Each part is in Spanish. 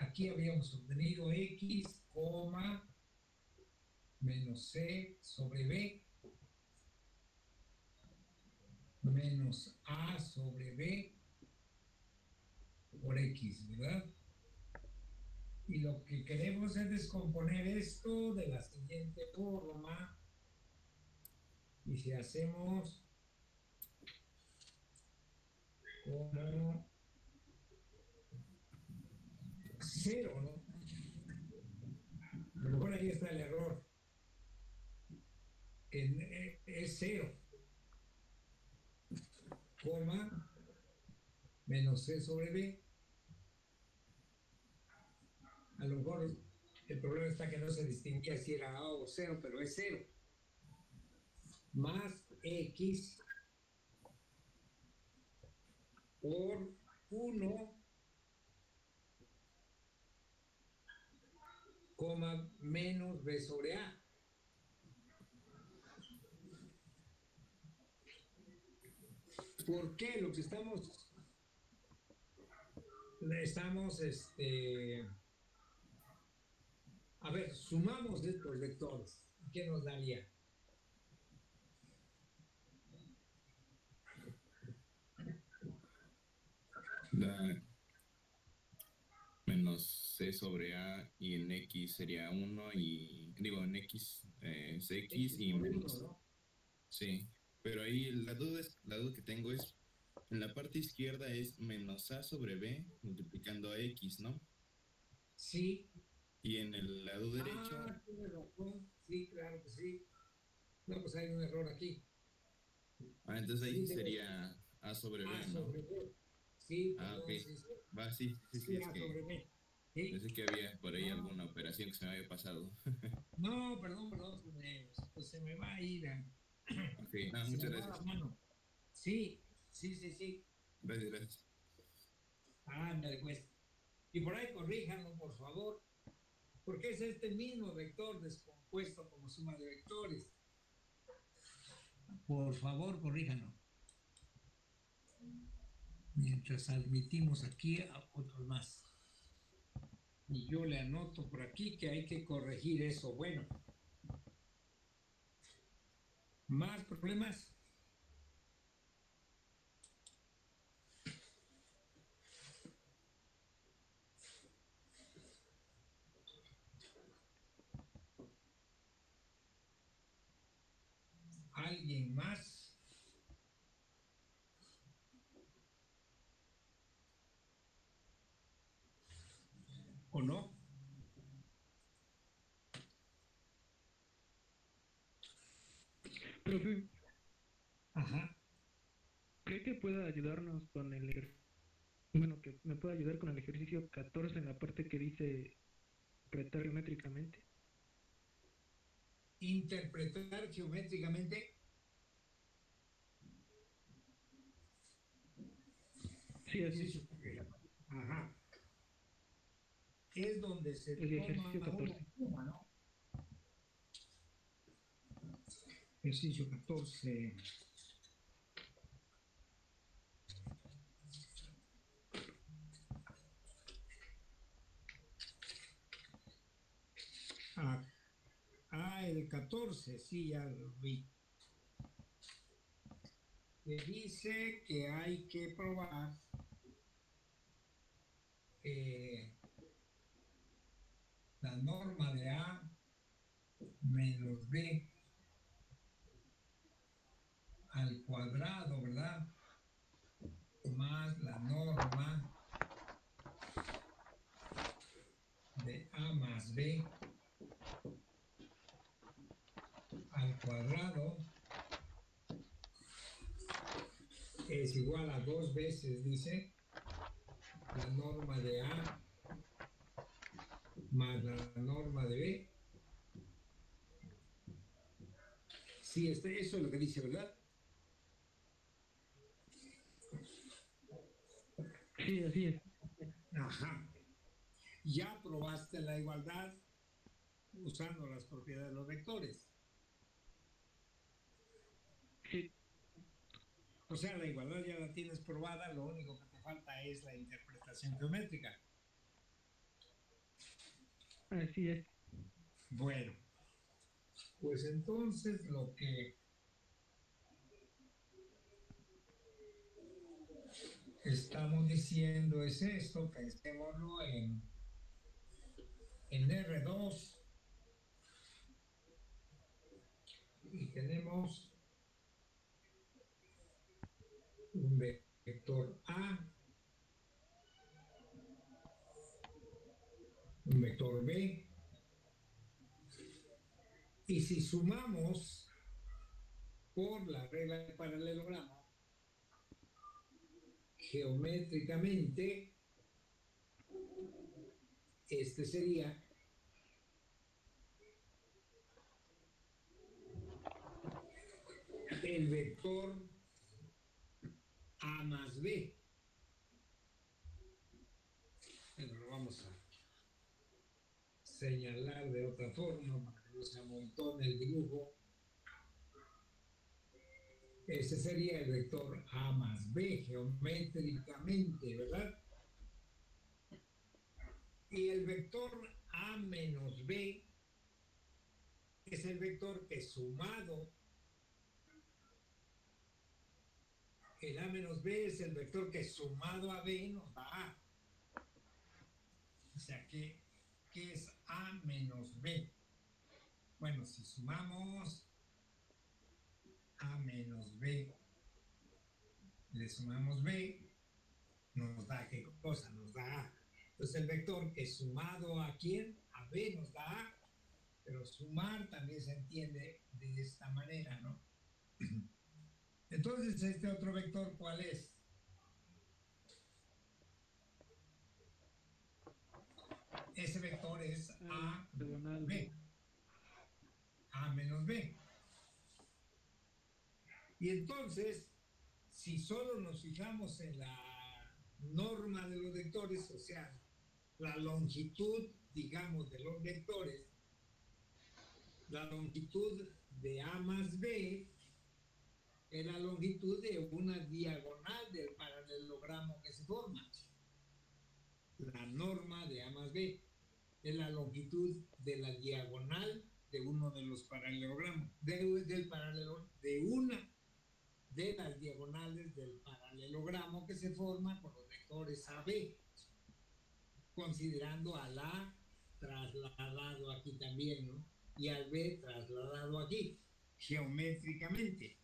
aquí habíamos obtenido x, menos c sobre b menos a sobre b por x, ¿verdad? Y lo que queremos es descomponer esto de la siguiente forma. Y si hacemos como 0, ¿no? A lo mejor ahí está el error. Es 0, menos c sobre b. A lo mejor el problema está que no se distinguía si era a o 0, pero es 0. Más x por 1, menos b sobre a. ¿Por qué? Lo que estamos, a ver, sumamos estos vectores. ¿Qué nos daría? Da menos c sobre a y en x sería 1 y digo en x es x X y por 1, menos. ¿no? Sí, pero ahí la duda que tengo es, en la parte izquierda es menos a sobre b multiplicando a x, ¿no? Sí. Y en el lado derecho, Tienes razón. Sí, claro que sí. No, pues hay un error aquí. entonces ahí Sí, sí debe sería a sobre A b, ¿no? sobre B. Sí, Ah, ok. perdón, sí, sí. Va, sí, sí, sí, Sí, es A que sobre B. Sí. pensé que había por ahí No, alguna operación que se me había pasado. no, perdón, perdón. Pues se me va a ir. Ok, Se muchas me va la gracias. mano. Sí, sí, sí, sí. Gracias, gracias. Ándale, pues. Y por ahí corríjanlo, por favor, porque es este mismo vector descompuesto como suma de vectores. Por favor, corríjanlo. Mientras admitimos aquí a otros más. Y yo le anoto por aquí que hay que corregir eso. Bueno, más problemas. ¿Alguien más? ¿O no? Profe, Ajá. ¿cree que pueda ayudarnos con bueno, que me pueda ayudar con el ejercicio 14 en la parte que dice interpretar geométricamente? Interpretar geométricamente. Sí, así es. Ejercicio. Ajá. Es donde se El toma ejercicio una 14. suma, ¿no? Ejercicio 14. Ah, el 14, sí, ya lo vi. Que dice que hay que probar eh, la norma de A menos B al cuadrado, ¿verdad? Más la norma de A más B al cuadrado es igual a 2 veces, dice, la norma de A más la norma de B. Sí, eso es lo que dice, ¿verdad? Sí, así es. Ajá. Ya probaste la igualdad usando las propiedades de los vectores. Sí, O sea, la igualdad ya la tienes probada, lo único que te falta es la interpretación geométrica. Así es. Bueno, pues entonces lo que estamos diciendo es esto, pensémoslo en R2 y tenemos un vector A, un vector B, y si sumamos por la regla del paralelogramo, geométricamente, este sería el vector A más B. Bueno, lo vamos a señalar de otra forma para que no se amontone el dibujo. Ese sería el vector A más B geométricamente, ¿verdad? Y el vector A menos B es el vector que sumado, el A menos B es el vector que sumado a B nos da A. O sea que, ¿qué es A menos B? Bueno, si sumamos A menos B, le sumamos B, nos da ¿qué cosa? Nos da A. Entonces el vector que sumado a quién, a B nos da A, pero sumar también se entiende de esta manera, ¿no? Entonces este otro vector, ¿cuál es? Ese vector es A Diagonal B, B. A menos B. Y entonces, si solo nos fijamos en la norma de los vectores, o sea, la longitud, digamos, de los vectores, la longitud de A más B es la longitud de una diagonal del paralelogramo que se forma. La norma de A más B es la longitud de la diagonal de uno de los paralelogramos, de una de las diagonales del paralelogramo que se forma con los vectores AB, considerando al A trasladado aquí también, ¿no? Y al B trasladado aquí, geométricamente.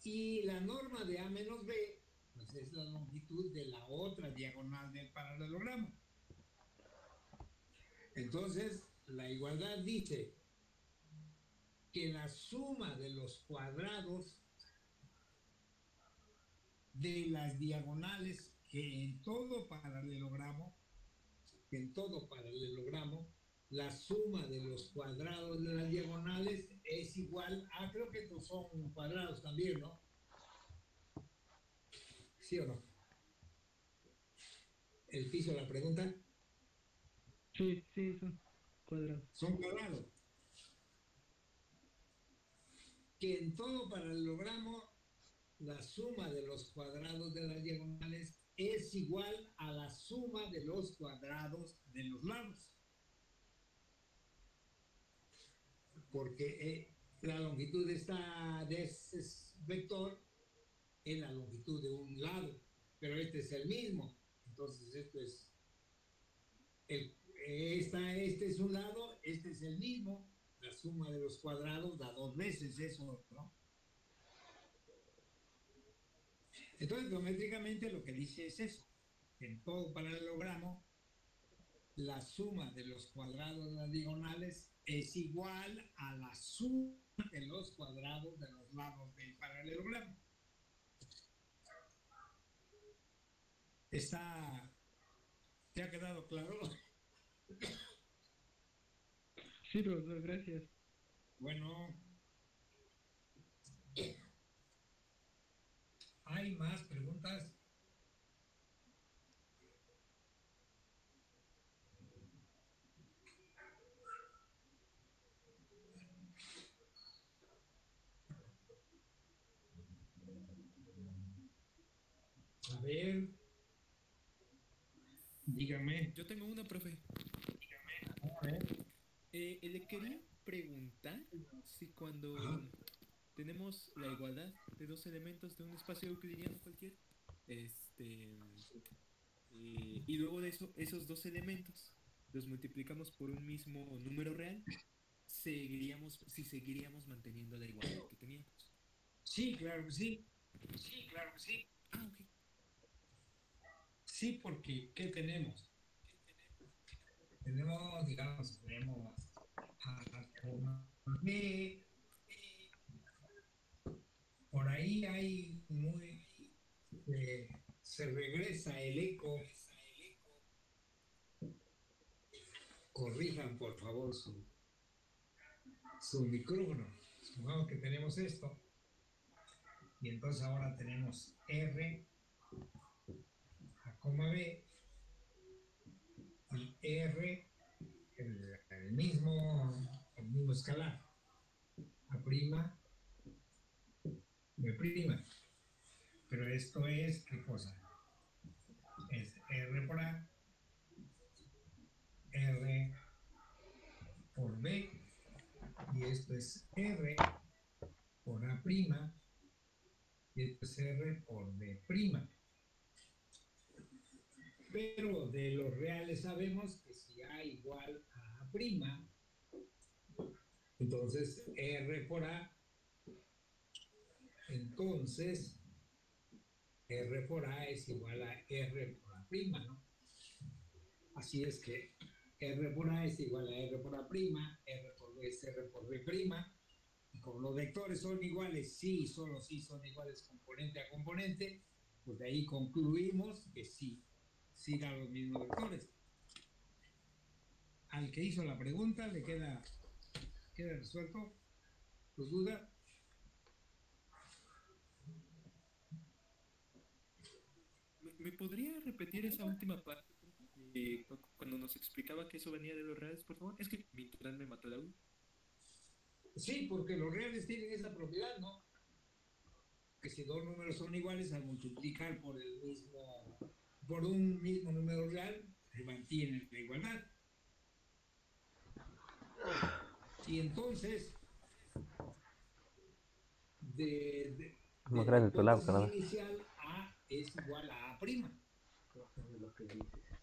Y la norma de A menos B, pues es la longitud de la otra diagonal del paralelogramo. Entonces, la igualdad dice que la suma de los cuadrados de las diagonales que en todo paralelogramo, la suma de los cuadrados de las diagonales es igual a, creo que estos son cuadrados también, ¿no? ¿Sí o no? El piso de la pregunta. Sí, sí, son cuadrados. Son cuadrados. Que en todo paralelogramo la suma de los cuadrados de las diagonales es igual a la suma de los cuadrados de los lados. Porque la longitud de este vector es la longitud de un lado, pero este es el mismo. Entonces esto es, este es un lado, este es el mismo. La suma de los cuadrados da dos veces eso, ¿no? Entonces, geométricamente lo que dice es eso, que en todo paralelogramo la suma de los cuadrados de las diagonales es igual a la suma de los cuadrados de los lados del paralelogramo. ¿Te ha quedado claro? Sí, profesor, gracias. Bueno, ¿hay más preguntas? A ver. Dígame. Yo tengo una, profe. A ver. Le quería preguntar si cuando Ajá. tenemos la igualdad de dos elementos de un espacio euclidiano cualquiera, y luego de eso, esos dos elementos los multiplicamos por un mismo número real, seguiríamos manteniendo la igualdad que teníamos. Sí, claro que sí. Sí, claro que sí. Ah, ok. Sí, porque ¿qué tenemos? Tenemos, digamos, tenemos A, B. Por ahí hay muy... se regresa el eco. Corrijan, por favor, su micrófono. Supongamos que tenemos esto. Y entonces ahora tenemos R, A, B, y R, el mismo escalar. A', B'. Pero esto es, ¿qué cosa? Es R por A, R por B, y esto es R por A', y esto es R por B'. Pero de los reales sabemos que si A igual a A', entonces R por A, entonces R por A es igual a R por A', ¿no? Así es que R por A es igual a R por A', R por B es R por B'. Y como los vectores son iguales, sí, solo sí son iguales componente a componente, pues de ahí concluimos que sí dan los mismos vectores. Al que hizo la pregunta le queda resuelto tu duda. ¿Me podría repetir esa última parte, profe? Cuando nos explicaba que eso venía de los reales, por favor. Es que mi internet me mató la U. Sí, porque los reales tienen esa propiedad, ¿no? Que si dos números son iguales, al multiplicar por un mismo número real, se mantiene la igualdad. Y entonces, de la hipótesis inicial, A es igual a A'.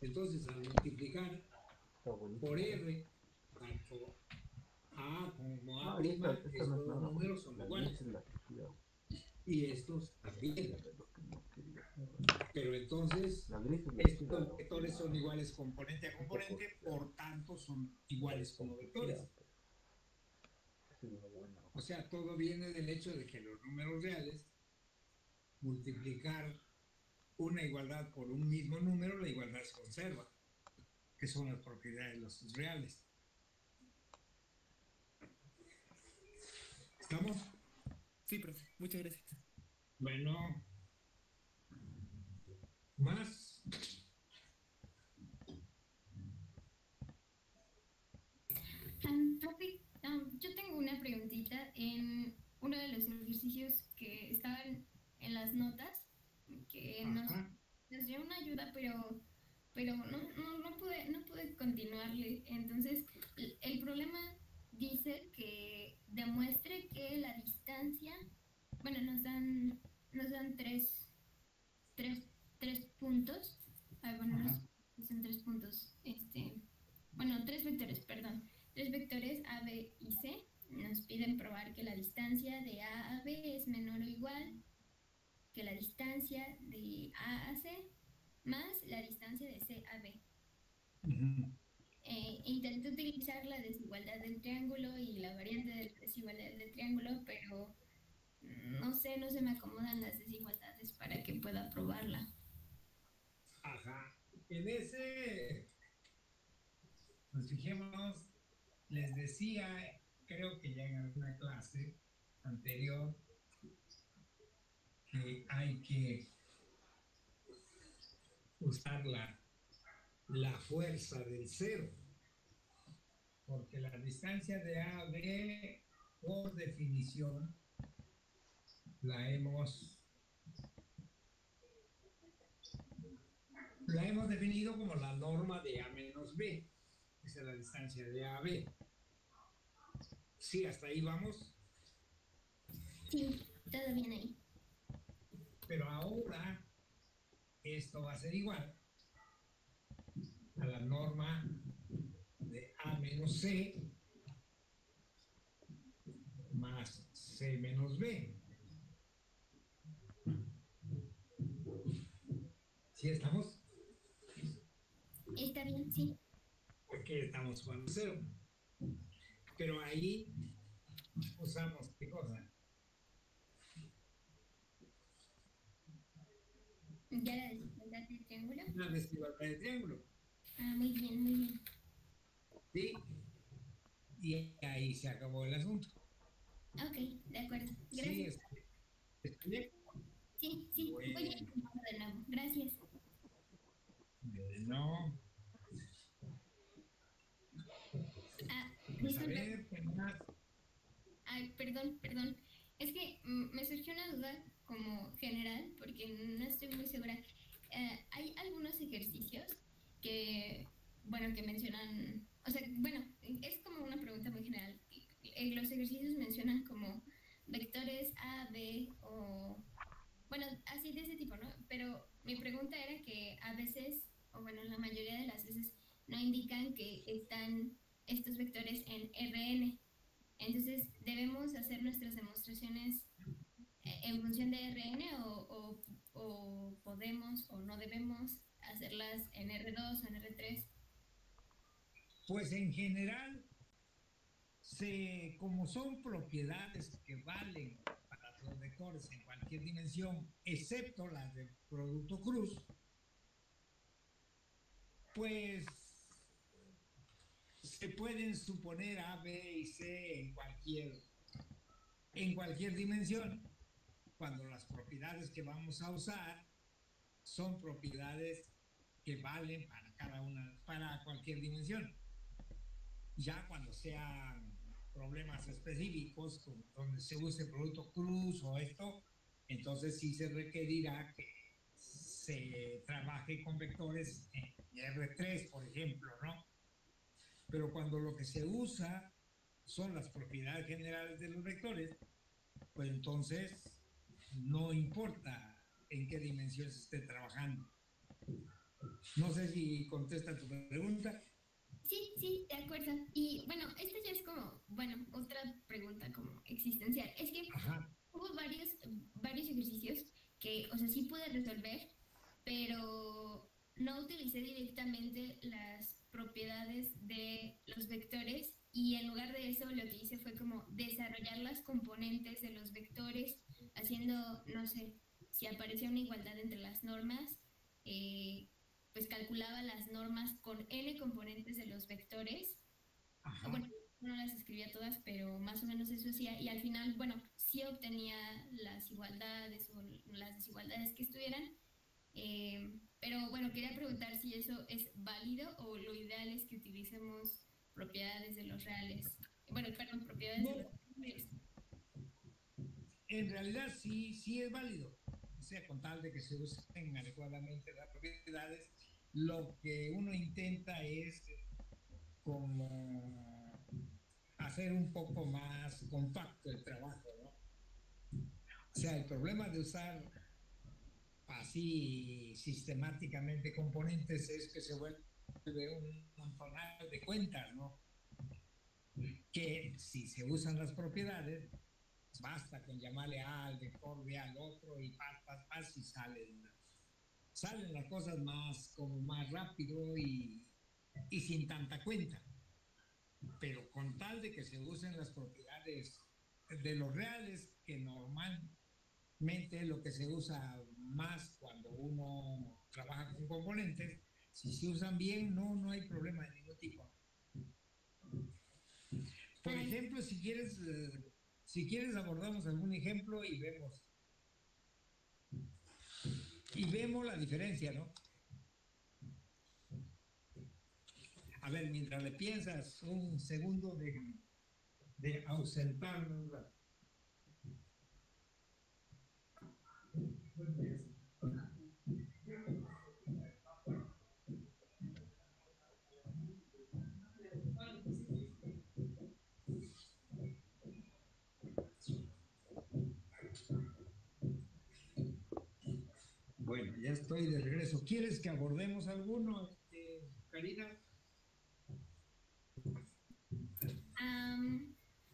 Entonces, al multiplicar por R, tanto A como A', estos dos números son iguales. Y estos también. Pero entonces, estos vectores son iguales componente a componente, por tanto son iguales como vectores. O sea, todo viene del hecho de que los números reales, multiplicar una igualdad por un mismo número, la igualdad se conserva, que son las propiedades de los reales. ¿Estamos? Sí, profe. Muchas gracias. Bueno, más. Profe, yo tengo una preguntita en uno de los ejercicios que estaban en las notas, que nos dio una ayuda, pero no pude continuarle. Entonces, el problema dice que demuestre que la distancia, bueno, nos dan tres, tres puntos. Ay, bueno, no son tres puntos, bueno, tres vectores, perdón. Tres vectores A, B y C. Nos piden probar que la distancia de A a B es menor o igual que la distancia de A a C más la distancia de C a B. Intenté utilizar la desigualdad del triángulo y la variante de la desigualdad del triángulo, pero no se me acomodan las desigualdades para que pueda probarla. Ajá. En ese, pues fijémonos, les decía, creo que ya en alguna clase anterior, que hay que usar la fuerza del cero, porque la distancia de A a B, por definición, la hemos La hemos definido como la norma de A menos B. Esa es la distancia de A a B. Sí, hasta ahí vamos. Sí, todo bien ahí. Pero ahora esto va a ser igual a la norma de A menos C más C menos B. ¿Sí estamos? Está bien, sí. Porque estamos jugando cero. Pero ahí usamos ¿qué cosa? ¿Ya la desigualdad del triángulo? La desigualdad de triángulo. Ah, muy bien, muy bien. ¿Sí? Y ahí se acabó el asunto. Ok, de acuerdo. Sí, Gracias. ¿está bien? Sí, sí, voy a Bueno, intentarlo de nuevo. Gracias. no, Ah, pues a disculpe. ver, ¿qué más? Ay, perdón, perdón. Es que me surgió una duda como general, porque no estoy muy segura. Hay algunos ejercicios que, bueno, que mencionan, o sea, bueno, es como una pregunta muy general. Los ejercicios mencionan como vectores A, B o, bueno, así de ese tipo, ¿no? Pero mi pregunta era que a veces, o bueno, la mayoría de las veces, no indican que están estos vectores en Rn. Entonces, ¿debemos hacer nuestras demostraciones en función de Rn o podemos o no debemos hacerlas en R2 o en R3? Pues en general, como son propiedades que valen para los vectores en cualquier dimensión, excepto las del producto cruz, pues se pueden suponer A, B y C en cualquier dimensión, cuando las propiedades que vamos a usar son propiedades que valen para cada una, para cualquier dimensión. Ya cuando sean problemas específicos, como donde se use producto cruz o esto, entonces sí se requerirá que se trabaje con vectores en R3, por ejemplo, ¿no? Pero cuando lo que se usa son las propiedades generales de los vectores, pues entonces no importa en qué dimensión se esté trabajando. No sé si contesta tu pregunta. Sí, sí, de acuerdo. Y bueno, esta ya es como, bueno, otra pregunta como existencial. Es que Ajá. hubo varios ejercicios que, o sea, sí pude resolver, pero no utilicé directamente las propiedades de los vectores y en lugar de eso lo que hice fue como desarrollar las componentes de los vectores, haciendo, no sé, si aparecía una igualdad entre las normas, pues calculaba las normas con n componentes de los vectores. Ajá. Bueno, no las escribía todas, pero más o menos eso hacía. Y al final, bueno, sí obtenía las igualdades o las desigualdades que estuvieran. Pero bueno, quería preguntar si eso es válido o lo ideal es que utilicemos propiedades de los reales. Bueno, perdón, propiedades de No, los vectores. en realidad sí, sí es válido. O sea, con tal de que se usen adecuadamente las propiedades, lo que uno intenta es como hacer un poco más compacto el trabajo, ¿no? O sea, el problema de usar así sistemáticamente componentes es que se vuelve un montonal de cuentas, ¿no? Que si se usan las propiedades, basta con llamarle A al vector, B al otro y paz y salen las cosas más como más rápido y sin tanta cuenta. Pero con tal de que se usen las propiedades de los reales, que normalmente es lo que se usa más cuando uno trabaja con componentes, si se usan bien, no hay problema de ningún tipo. Por Ay, ejemplo, si quieres abordamos algún ejemplo y vemos la diferencia, ¿no? A ver, mientras le piensas un segundo de ausentarnos. Bueno, ya estoy de regreso. ¿Quieres que abordemos alguno, Karina?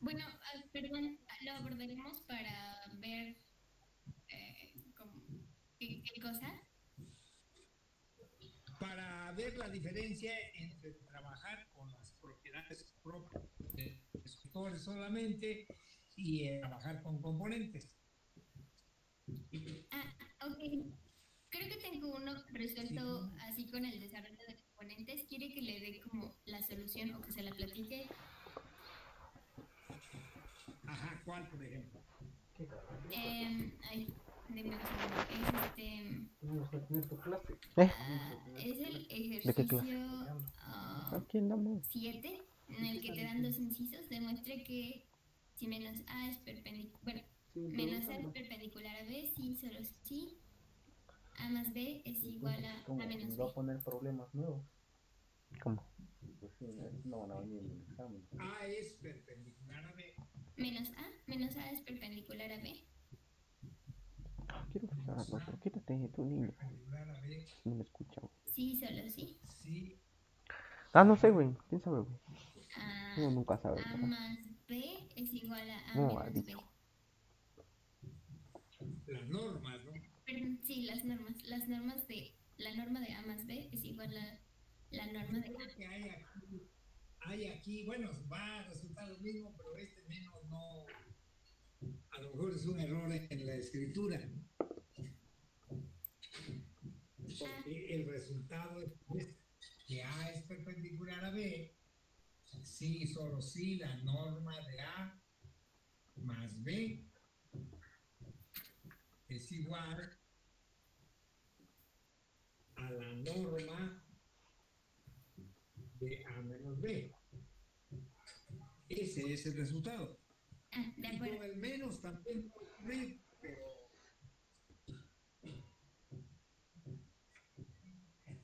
Bueno, perdón, lo abordaremos para ver qué cosa. Para ver la diferencia entre trabajar con las propiedades propias de los sectores solamente y trabajar con componentes. Ok. Creo que tengo uno resuelto así con el desarrollo de componentes. ¿Quiere que le dé como la solución o que se la platique? Ajá, ¿cuál, por ejemplo? Deme un segundo. Es el ejercicio 7, en el que te dan dos incisos. Demuestre que si menos A es perpendicular, menos A es perpendicular a B, sí, solo sí. A más B es igual a menos B. Va a poner problemas nuevos. ¿Cómo? Pues sí, no van a venir en el examen. A es perpendicular a B. Menos A es perpendicular a B. Quiero fijar, pero quítate tu niño. No me escucha, güey. Sí, solo sí. Sí. No sé, güey. ¿Quién sabe, güey? Uno nunca sabe. A más B es igual a No, menos dicho. B. Las normas, ¿no? Perdón, sí, las normas. La norma de A más B es igual a la norma de A. Creo que hay aquí, bueno, va a resultar lo mismo, pero este menos no. A lo mejor es un error en la escritura. Porque el resultado es que A es perpendicular a B. Sí, solo sí, la norma de A más B es igual a la norma de A menos B. Ese es el resultado. De acuerdo. Y con el menos también puede ocurrir, pero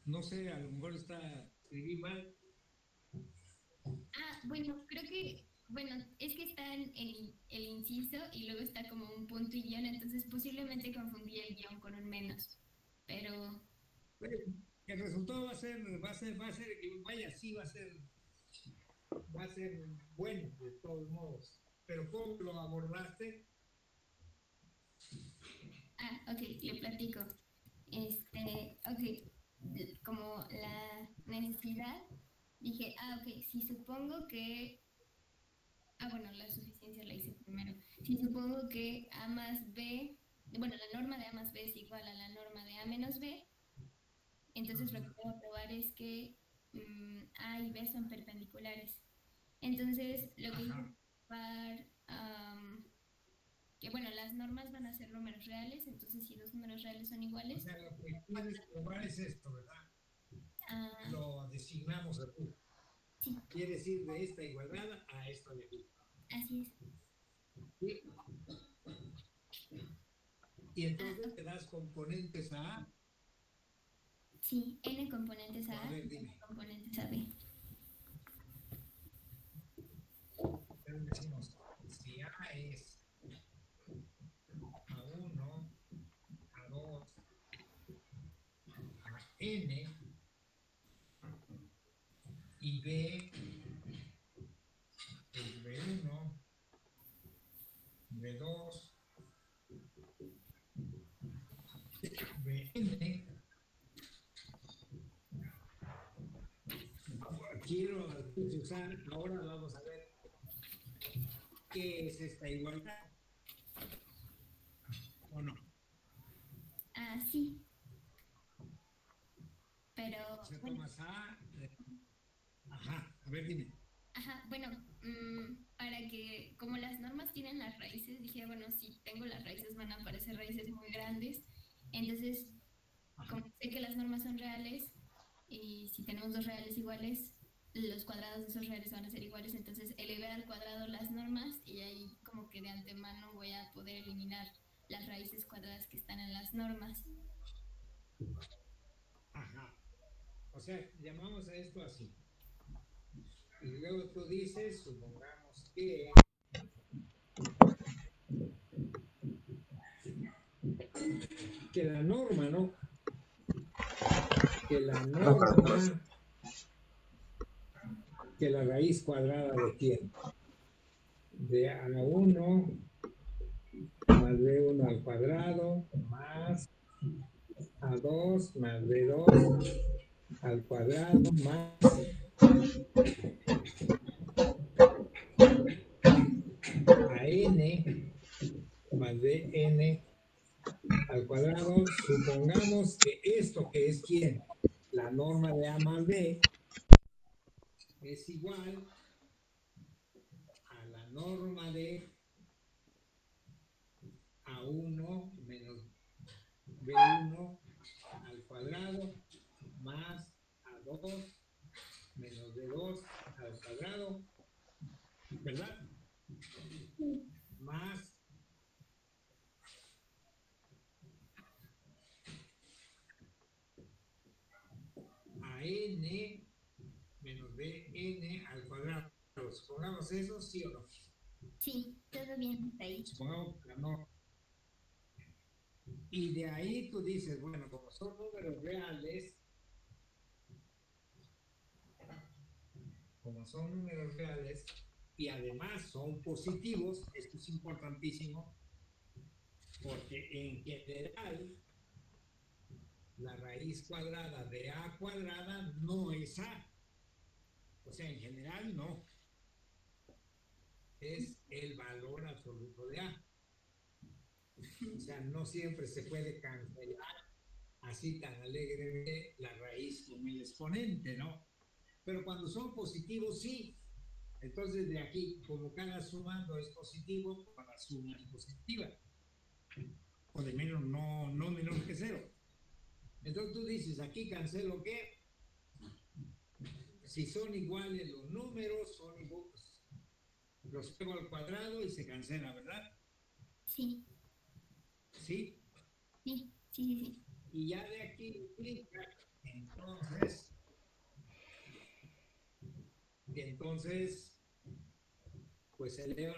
no sé, a lo mejor escribí mal. Bueno, creo que, es que está en el inciso y luego está como un punto y guión, entonces posiblemente confundí el guión con un menos, pero... El resultado va a ser, vaya, sí va a ser bueno de todos modos, pero ¿cómo lo abordaste? Ok, le platico. Ok, como la necesidad, dije, ok, si supongo que... bueno, la suficiencia la hice primero. Si supongo que A más B, la norma de A más B es igual a la norma de A menos B, entonces lo que puedo probar es que A y B son perpendiculares. Entonces, lo que hice es probar que, las normas van a ser números reales, entonces si dos números reales son iguales... O sea, lo que quieres probar es esto, ¿verdad? Lo designamos aquí. Sí. Quieres ir de esta igualdad a esto de aquí. Así es. ¿Sí? Y entonces te das componentes a A. Sí, n componentes a A, ver, dime. n componentes a B. Pero decimos, si A es A1, A2, a N, y B es B1, B2, Bn. Quiero usar, ahora vamos a ver qué es esta igualdad. ¿O no? Sí. Pero... Se tomas A. A ver, dime. Para que, como las normas tienen las raíces, dije, si tengo las raíces van a aparecer raíces muy grandes. Entonces, como sé que las normas son reales, y si tenemos dos reales iguales, los cuadrados de esos reales van a ser iguales, entonces elevé al cuadrado las normas y ahí como que de antemano voy a poder eliminar las raíces cuadradas que están en las normas. O sea, llamamos a esto así. Y luego tú dices, supongamos que la norma, ¿no? que la norma, que la raíz cuadrada de quién? De A1 más B1 al cuadrado más A2 más B2 al cuadrado más AN más BN al cuadrado. Supongamos que esto, que es quién, la norma de A más B, es igual a la norma de A1 menos B1 al cuadrado más A2 menos B2 al cuadrado, ¿verdad? Más AN menos BN al cuadrado. Supongamos eso, ¿sí o no? Sí, todo bien, ahí. Supongamos que no. Y de ahí tú dices, bueno, como son números reales, y además son positivos, esto es importantísimo, porque en general la raíz cuadrada de A cuadrada no es A. O sea, en general no. Es el valor absoluto de A. O sea, no siempre se puede cancelar así tan alegremente la raíz con el exponente, ¿no? Pero cuando son positivos, sí. Entonces, de aquí, como cada sumando es positivo, cada suma es positiva. O de menos, no menor que cero. Entonces tú dices, aquí cancelo qué. Si son iguales los números, son iguales. Los pego al cuadrado y se cancela, ¿verdad? Sí. ¿Sí? Sí, sí, sí, sí. Y ya de aquí implica, entonces, pues eleva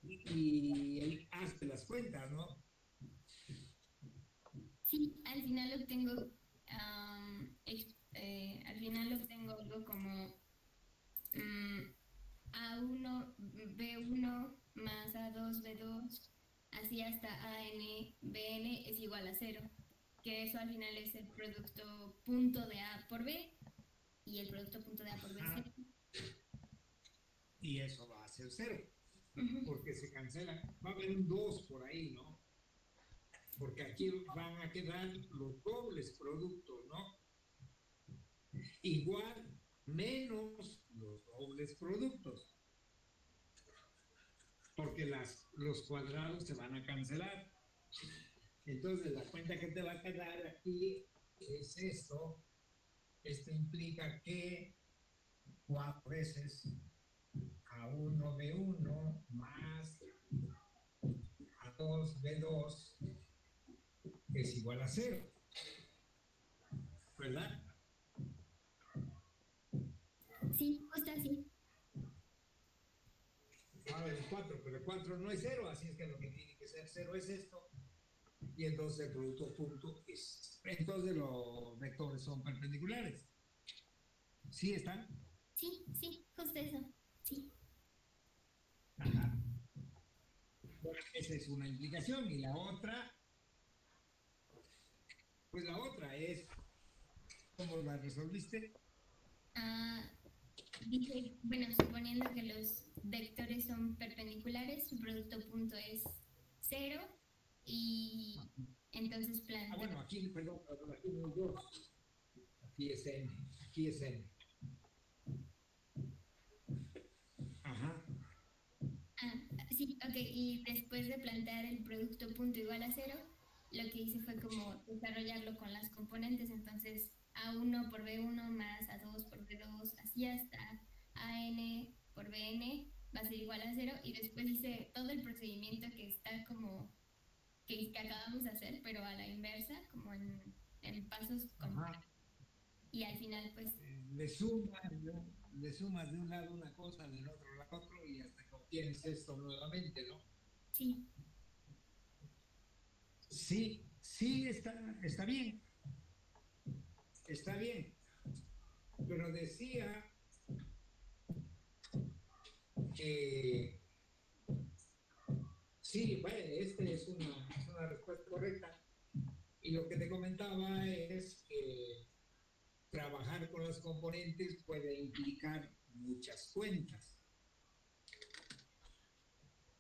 y él hace las cuentas, ¿no? Sí, al final obtengo, al final obtengo algo como A1, B1 más A2, B2, así hasta AN, BN es igual a 0, que eso al final es el producto punto de A por B y el producto punto de A por B es 0. Y eso va a ser 0, Uh-huh. porque se cancela, va a haber un 2 por ahí, ¿no? Porque aquí van a quedar los dobles productos, ¿no? Igual menos los dobles productos, porque los cuadrados se van a cancelar. Entonces la cuenta que te va a quedar aquí es esto. Esto implica que 4 veces A1B1 más A2B2 es igual a 0, ¿verdad? Sí, justo así. Ahora el 4, pero el 4 no es 0, así es que lo que tiene que ser 0 es esto. Y entonces el producto punto es. Entonces los vectores son perpendiculares. ¿Sí están? Sí, sí, justo eso. Sí. Ajá. Bueno, esa es una implicación. Y la otra, pues la otra es, ¿cómo la resolviste? Dije, bueno, suponiendo que los vectores son perpendiculares, su producto punto es 0 y entonces planteo. Bueno, aquí, perdón, aquí no es 2. Aquí es n. Aquí es n. Ajá. Sí, ok, y después de plantear el producto punto igual a 0, lo que hice fue como desarrollarlo con las componentes, entonces A1 por B1 más A2 por B2, así hasta AN por BN va a ser igual a 0, y después hice todo el procedimiento que está como que acabamos de hacer, pero a la inversa, como en pasos y al final pues le sumas de un lado una cosa, del otro la otro, y hasta que obtienes esto nuevamente, ¿no? Sí. Sí, está bien. está bien, pero decía que sí, bueno, es una respuesta correcta. Y lo que te comentaba es que trabajar con los componentes puede implicar muchas cuentas.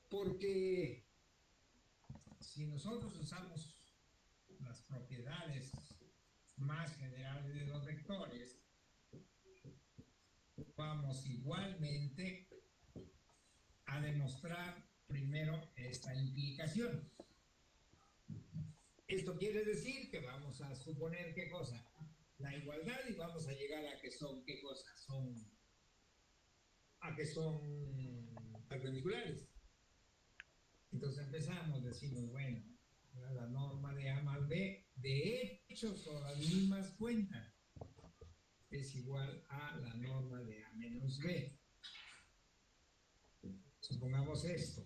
Porque si nosotros usamos las propiedades más generales de los vectores, vamos igualmente a demostrar primero esta implicación. Esto quiere decir que vamos a suponer qué cosa, la igualdad, y vamos a llegar a que son qué cosa, a que son perpendiculares. Entonces empezamos, decimos, bueno, la norma de A más B, de hecho son las mismas cuentas, es igual a la norma de A menos B. Supongamos esto.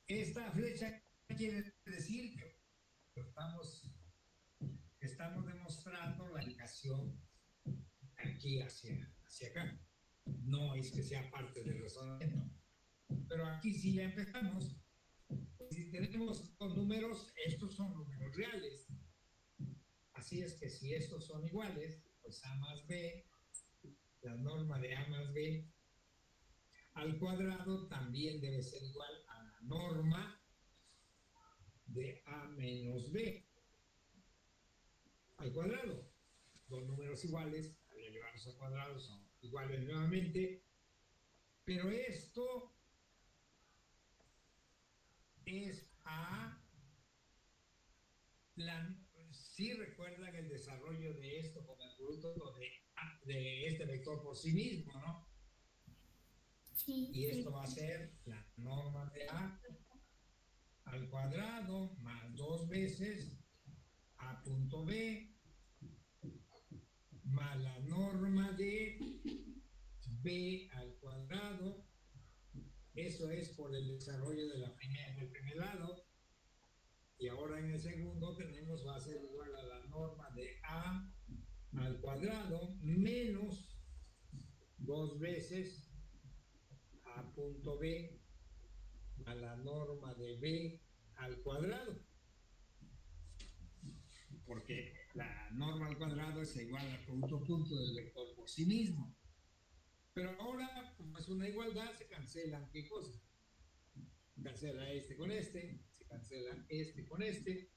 Esta flecha quiere decir que estamos demostrando la indicación aquí hacia acá. No es que sea parte del razonamiento. Pero aquí sí ya empezamos. Si tenemos los números, estos son números reales. Así es que si estos son iguales, pues A más B, la norma de A más B al cuadrado también debe ser igual a la norma de A menos B al cuadrado. Dos números iguales, al elevarlos al cuadrado son iguales nuevamente, pero esto es a si recuerdan el desarrollo de esto como el producto de este vector por sí mismo, ¿no? Sí. Y esto va a ser la norma de A al cuadrado más 2 veces A punto B más la norma de B al cuadrado. Eso es por el desarrollo del primer lado. Y ahora en el segundo va a ser igual a la norma de A al cuadrado menos 2 veces A punto B a la norma de B al cuadrado. Porque la norma al cuadrado es igual al producto punto del vector por sí mismo. Pero ahora, como es una igualdad, se cancelan ¿qué cosa? Cancela este con este, se cancela este con este.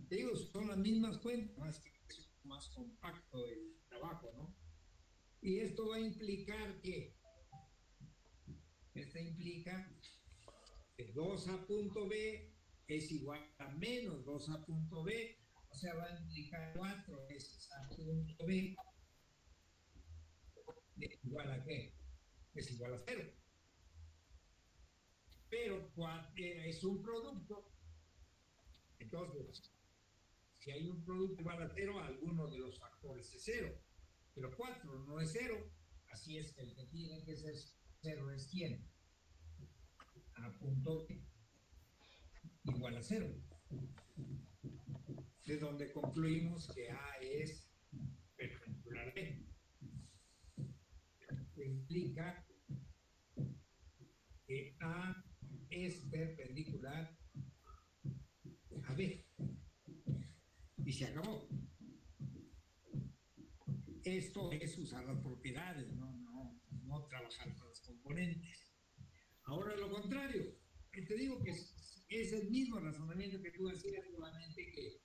Te digo, son las mismas cuentas, más que es más compacto el trabajo, ¿no? Y esto va a implicar que implica que 2A punto B es igual a menos 2A punto B, o sea, va a implicar 4 veces A punto B igual a ¿qué? Es igual a 0. Pero es un producto, entonces, si hay un producto igual a 0, alguno de los factores es 0, pero 4 no es 0, así es que el que tiene que ser 0 es ¿quién? A punto B igual a 0. De donde concluimos que A es perpendicular a B. Que implica que A es perpendicular a B. Y se acabó. Esto es usar las propiedades, no trabajar con los componentes. Ahora lo contrario, te digo que es el mismo razonamiento que tú hacías, solamente que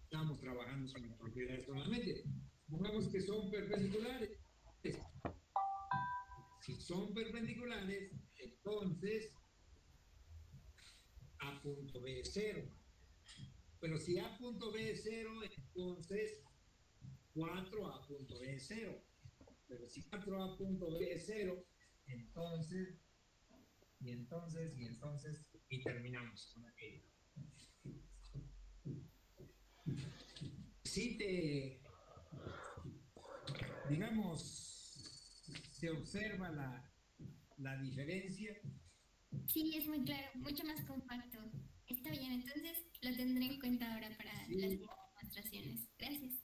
estamos trabajando con las propiedades solamente. Supongamos que son perpendiculares. Si son perpendiculares, entonces A punto B es 0. Pero si A punto B es 0, entonces 4A punto B es 0. Pero si 4A punto B es 0, entonces, y terminamos con aquello. Si se observa la diferencia. Sí, es muy claro, mucho más compacto. Está bien, entonces lo tendré en cuenta ahora para las demostraciones. Gracias.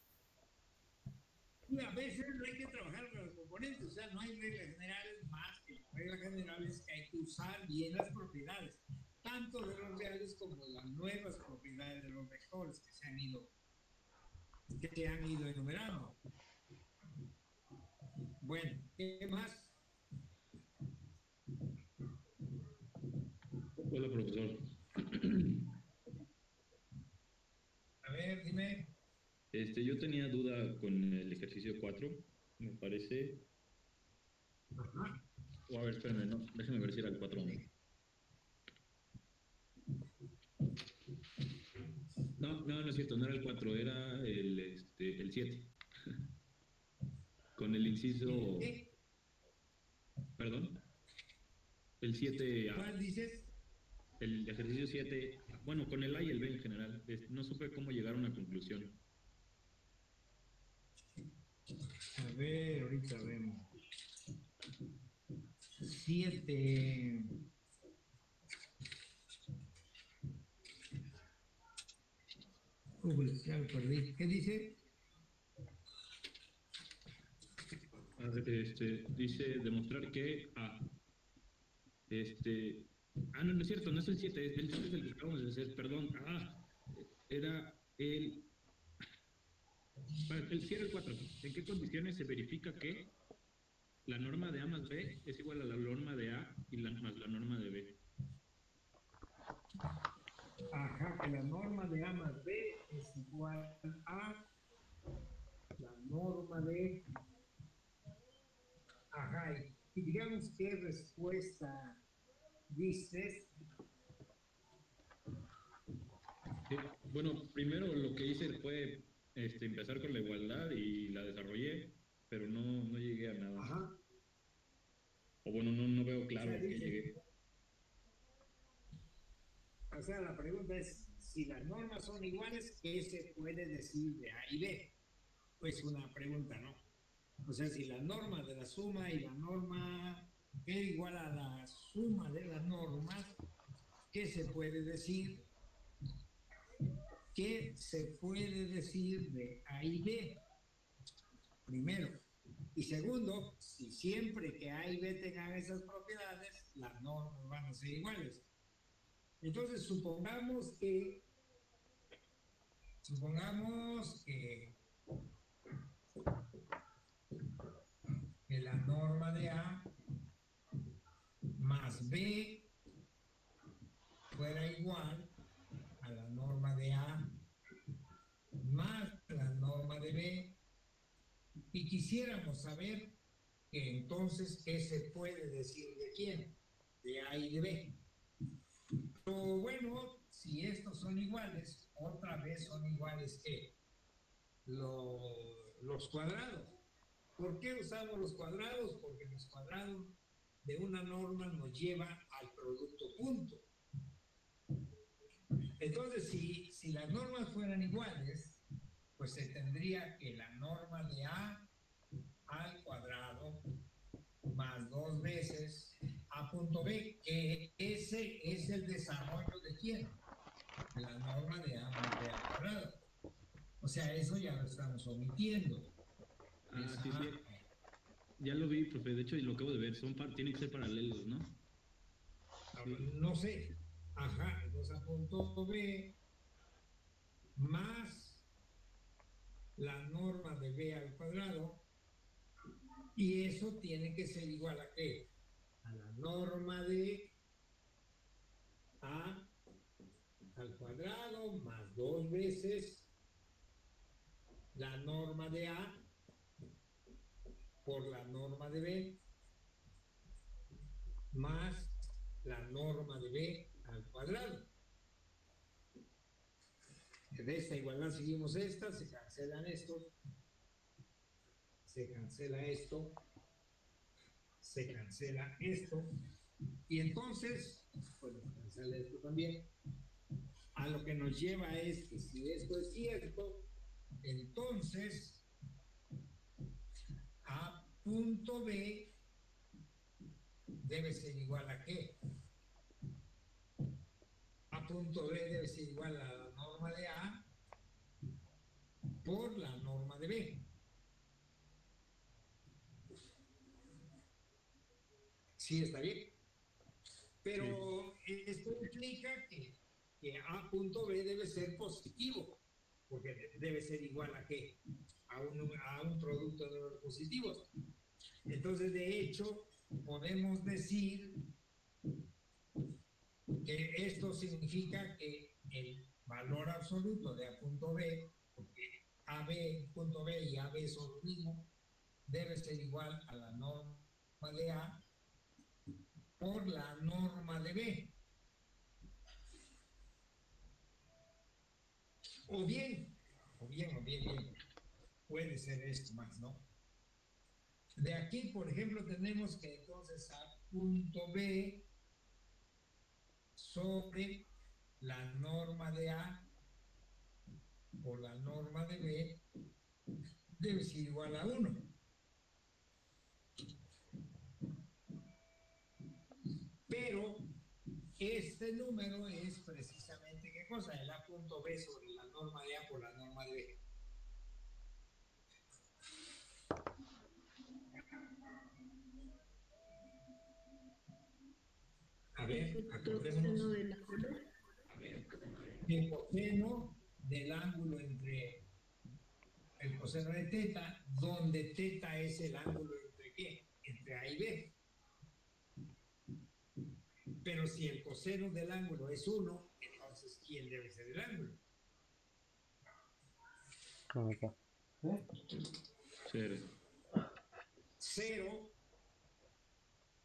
Y a veces hay que trabajar con los componentes, o sea, no hay reglas generales más que la regla general es que hay que usar bien las propiedades, tanto de los reales como de las nuevas propiedades de los vectores que se han ido enumerando. Bueno, ¿qué más? Hola, profesor. A ver, dime. Yo tenía duda con el ejercicio 4, me parece. Ajá. O a ver, espérame, no, déjame ver si era el 4 o no. No es cierto, no era el 4, era el 7. Con el inciso. ¿Qué? Perdón. El 7A. ¿Cuál dices? El ejercicio 7, bueno, con el A y el B en general. No supe cómo llegar a una conclusión. A ver, ahorita vemos. 7. Ya lo perdí. ¿Qué dice? Dice demostrar que no es cierto, no es el 7, el 7 es el que acabamos de hacer, perdón. Era el. Sí era el 4. ¿En qué condiciones se verifica que la norma de A más B es igual a la norma de A y más la norma de B? Ajá, que la norma de A más B es igual a la norma de... Ajá, y digamos qué respuesta dices. Bueno, primero lo que hice fue empezar con la igualdad y la desarrollé, pero no llegué a nada. Ajá. O bueno, no veo claro O sea, que llegué. O sea, la pregunta es, si las normas son iguales, ¿qué se puede decir de A y B? Pues una pregunta, ¿no? O sea, si la norma de la suma y la norma es igual a la suma de las normas, ¿qué se puede decir? ¿Qué se puede decir de A y B? Primero. Y segundo, si siempre que A y B tengan esas propiedades, las normas van a ser iguales. Entonces, supongamos que la norma de A más B fuera igual a la norma de A más la norma de B, y quisiéramos saber que entonces qué se puede decir de quién, de A y de B. Pero bueno, si estos son iguales, otra vez son iguales que los cuadrados. ¿Por qué usamos los cuadrados? Porque los cuadrados de una norma nos lleva al producto punto. Entonces, si las normas fueran iguales, pues se tendría que la norma de A al cuadrado más 2 veces A punto B, que ese es el desarrollo de quién, de la norma de A más B al cuadrado. O sea, eso ya lo estamos omitiendo. Sí. Ya lo vi, profe. De hecho, y lo acabo de ver. Tienen que ser paralelos, ¿no? Sí. No sé. Ajá, entonces A punto B más la norma de B al cuadrado, y eso tiene que ser igual a ¿qué? A la norma de A al cuadrado más 2 veces la norma de A por la norma de B más la norma de B al cuadrado. De esta igualdad seguimos esta, se cancelan estos, se cancela esto, se cancela esto, y entonces, bueno, se cancela esto también. A lo que nos lleva es que si esto es cierto, entonces A punto B debe ser igual a ¿qué? A punto B debe ser igual a la norma de A por la norma de B. Sí, está bien. Pero esto implica que A punto B debe ser positivo, porque debe ser igual a qué? A un producto de los positivos. Entonces, de hecho, podemos decir que esto significa que el valor absoluto de A punto B, porque AB punto B y AB son lo mismo, debe ser igual a la norma de A por la norma de B. O bien, puede ser esto más, ¿no? De aquí, por ejemplo, tenemos que entonces A punto B sobre la norma de A por la norma de B debe ser igual a 1. Pero este número es precisamente, ¿qué cosa? El A punto B sobre la norma de A por la norma de B. A ver, acordémonos. El coseno del ángulo entre el coseno de teta, donde teta es el ángulo entre ¿qué? Entre A y B. Pero si el coseno del ángulo es 1, entonces ¿quién debe ser el ángulo? Cero. 0.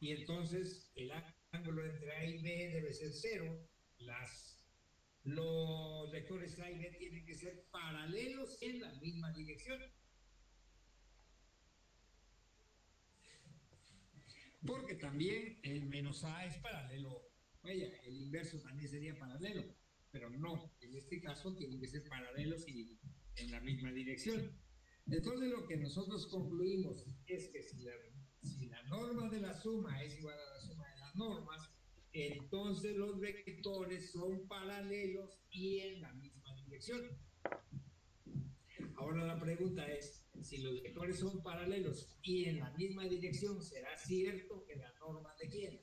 Y entonces el ángulo entre A y B debe ser 0. Los vectores A y B tienen que ser paralelos en la misma dirección. Porque también el menos A es paralelo. Vaya, el inverso también sería paralelo. Pero no, en este caso tienen que ser paralelos y en la misma dirección. Entonces lo que nosotros concluimos es que si la norma de la suma es igual a la suma de las normas, entonces los vectores son paralelos y en la misma dirección. Ahora la pregunta es, si los vectores son paralelos y en la misma dirección, ¿será cierto que la norma de quién?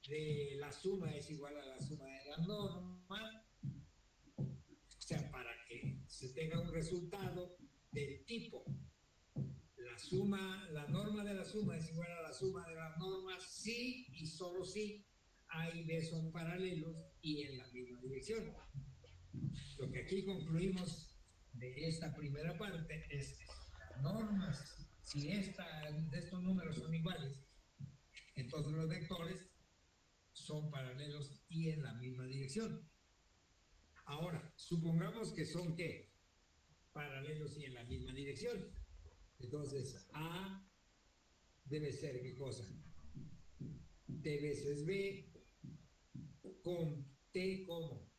De la suma es igual a la suma de la norma. O sea, para que se tenga un resultado del tipo la norma de la suma es igual a la suma de las normas si y solo si A y B son paralelos y en la misma dirección. Lo que aquí concluimos de esta primera parte es que las normas, si estos números son iguales, entonces los vectores son paralelos y en la misma dirección. Ahora, supongamos que son ¿qué? Paralelos y en la misma dirección. Entonces, A debe ser ¿qué cosa? T veces B con T como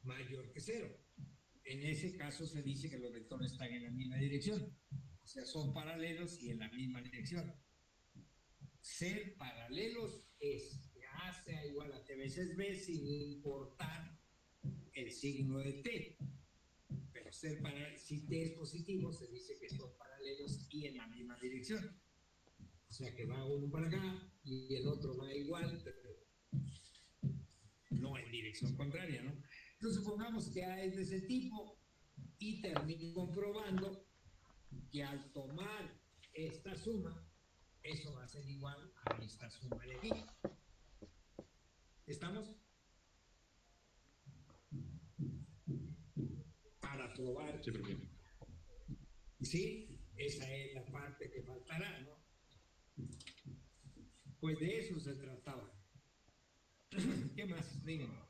mayor que 0. En ese caso se dice que los vectores están en la misma dirección. O sea, son paralelos y en la misma dirección. Ser paralelos es que A sea igual a T veces B sin importar el signo de T. Pero si T es positivo, se dice que son paralelos y en la misma dirección. O sea que va uno para acá y el otro va igual, pero no en dirección contraria, ¿no? Entonces supongamos que A es de ese tipo y termino comprobando que al tomar esta suma, eso va a ser igual a esta suma de aquí. ¿Estamos? Para probar. Sí, porque... Sí, esa es la parte que faltará, ¿no? Pues de eso se trataba. ¿Qué más? Díganme.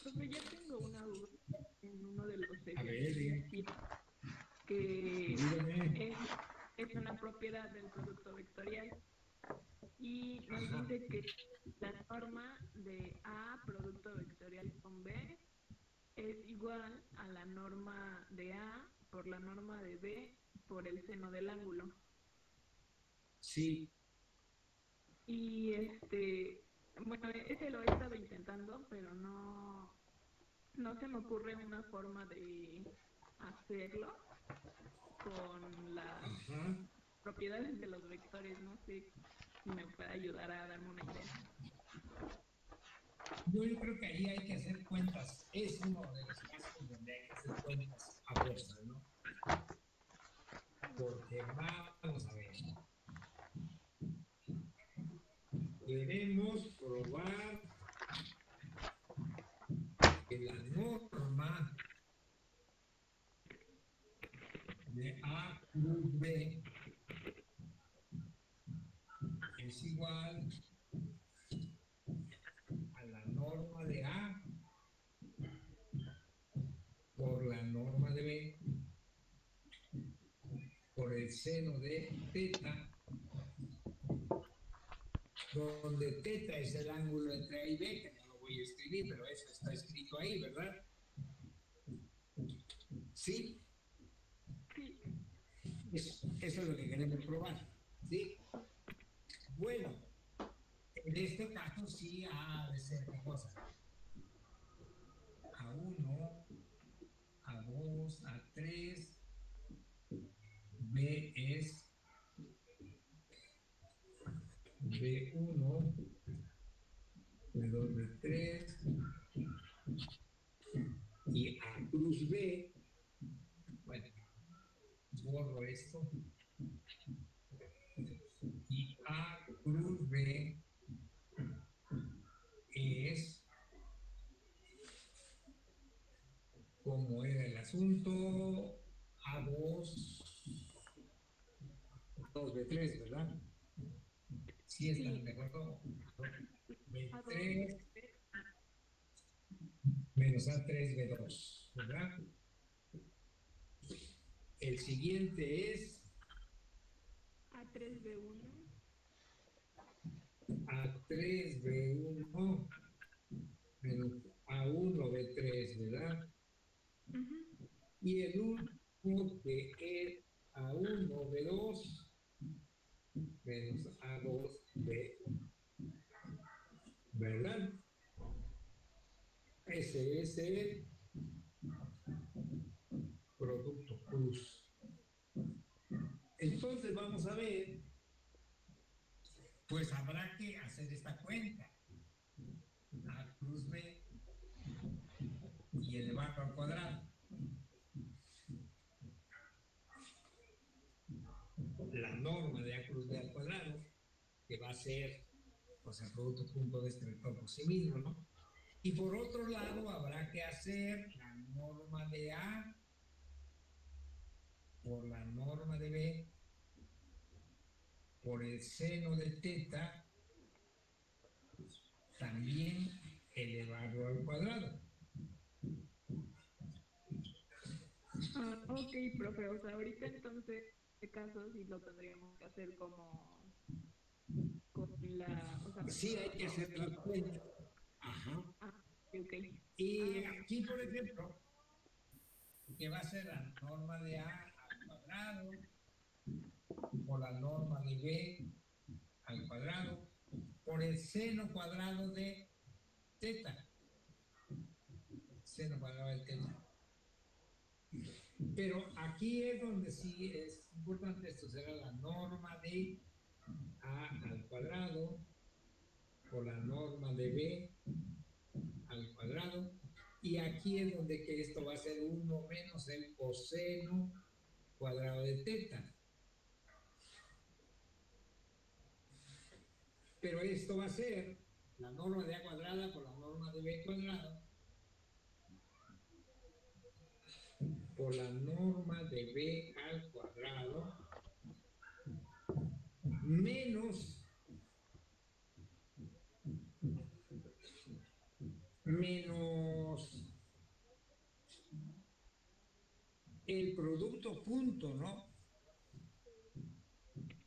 Profe, ya tengo una duda en uno de los A ver, ejercicios que dígame. es una propiedad del producto vectorial y nos Ajá. dice que la norma de A producto vectorial con B es igual a la norma de A por la norma de B por el seno del ángulo. Sí. Y Bueno, ese lo he estado intentando, pero no se me ocurre una forma de hacerlo con las Ajá. propiedades de los vectores. No sé si me puede ayudar a darme una idea. Yo creo que ahí hay que hacer cuentas. Es uno de los casos donde hay que hacer cuentas a fuerza, ¿no? Porque vamos a ver. Queremos probar que la norma de A plus B es igual a la norma de A por la norma de B por el seno de teta, donde teta es el ángulo entre A y B, que no lo voy a escribir, pero eso está escrito ahí, ¿verdad? ¿Sí? Sí. Eso es lo que queremos probar, ¿sí? Bueno, en este caso sí ha de ser qué cosa. A1, A2, A3, B es B1, B2, B3 y A cruz B. Bueno, borro esto. Y A cruz B es, como era el asunto, A2, B3, ¿verdad? Sí, están de acuerdo. B3 menos A3, B2, ¿verdad? El siguiente es A3B1. A3B1 menos A1B3, ¿verdad? Y el último que es A1B2 menos A2B1, ¿verdad? Ese es el producto cruz. Entonces vamos a ver, pues habrá que hacer esta cuenta. A cruz B y elevarlo al cuadrado. La norma de A cruz B al cuadrado, que va a ser pues el producto punto de este vector por sí mismo, ¿no? Y por otro lado habrá que hacer la norma de A por la norma de B por el seno de teta, también elevado al cuadrado. Ok, profe, o sea, ahorita entonces, en este caso sí lo tendríamos que hacer como con la, o sea, Sí, hay que hacer la cuenta. Ajá. ok. Y aquí, por ejemplo, que va a ser la norma de A al cuadrado por la norma de B al cuadrado por el seno cuadrado de teta. Seno cuadrado de teta. Pero aquí es donde sí es importante, esto será la norma de A al cuadrado por la norma de B al cuadrado. Y aquí es donde que esto va a ser 1 menos el coseno cuadrado de teta. Pero esto va a ser la norma de A cuadrada por la norma de B cuadrado por la norma de B al cuadrado menos el producto punto, ¿no?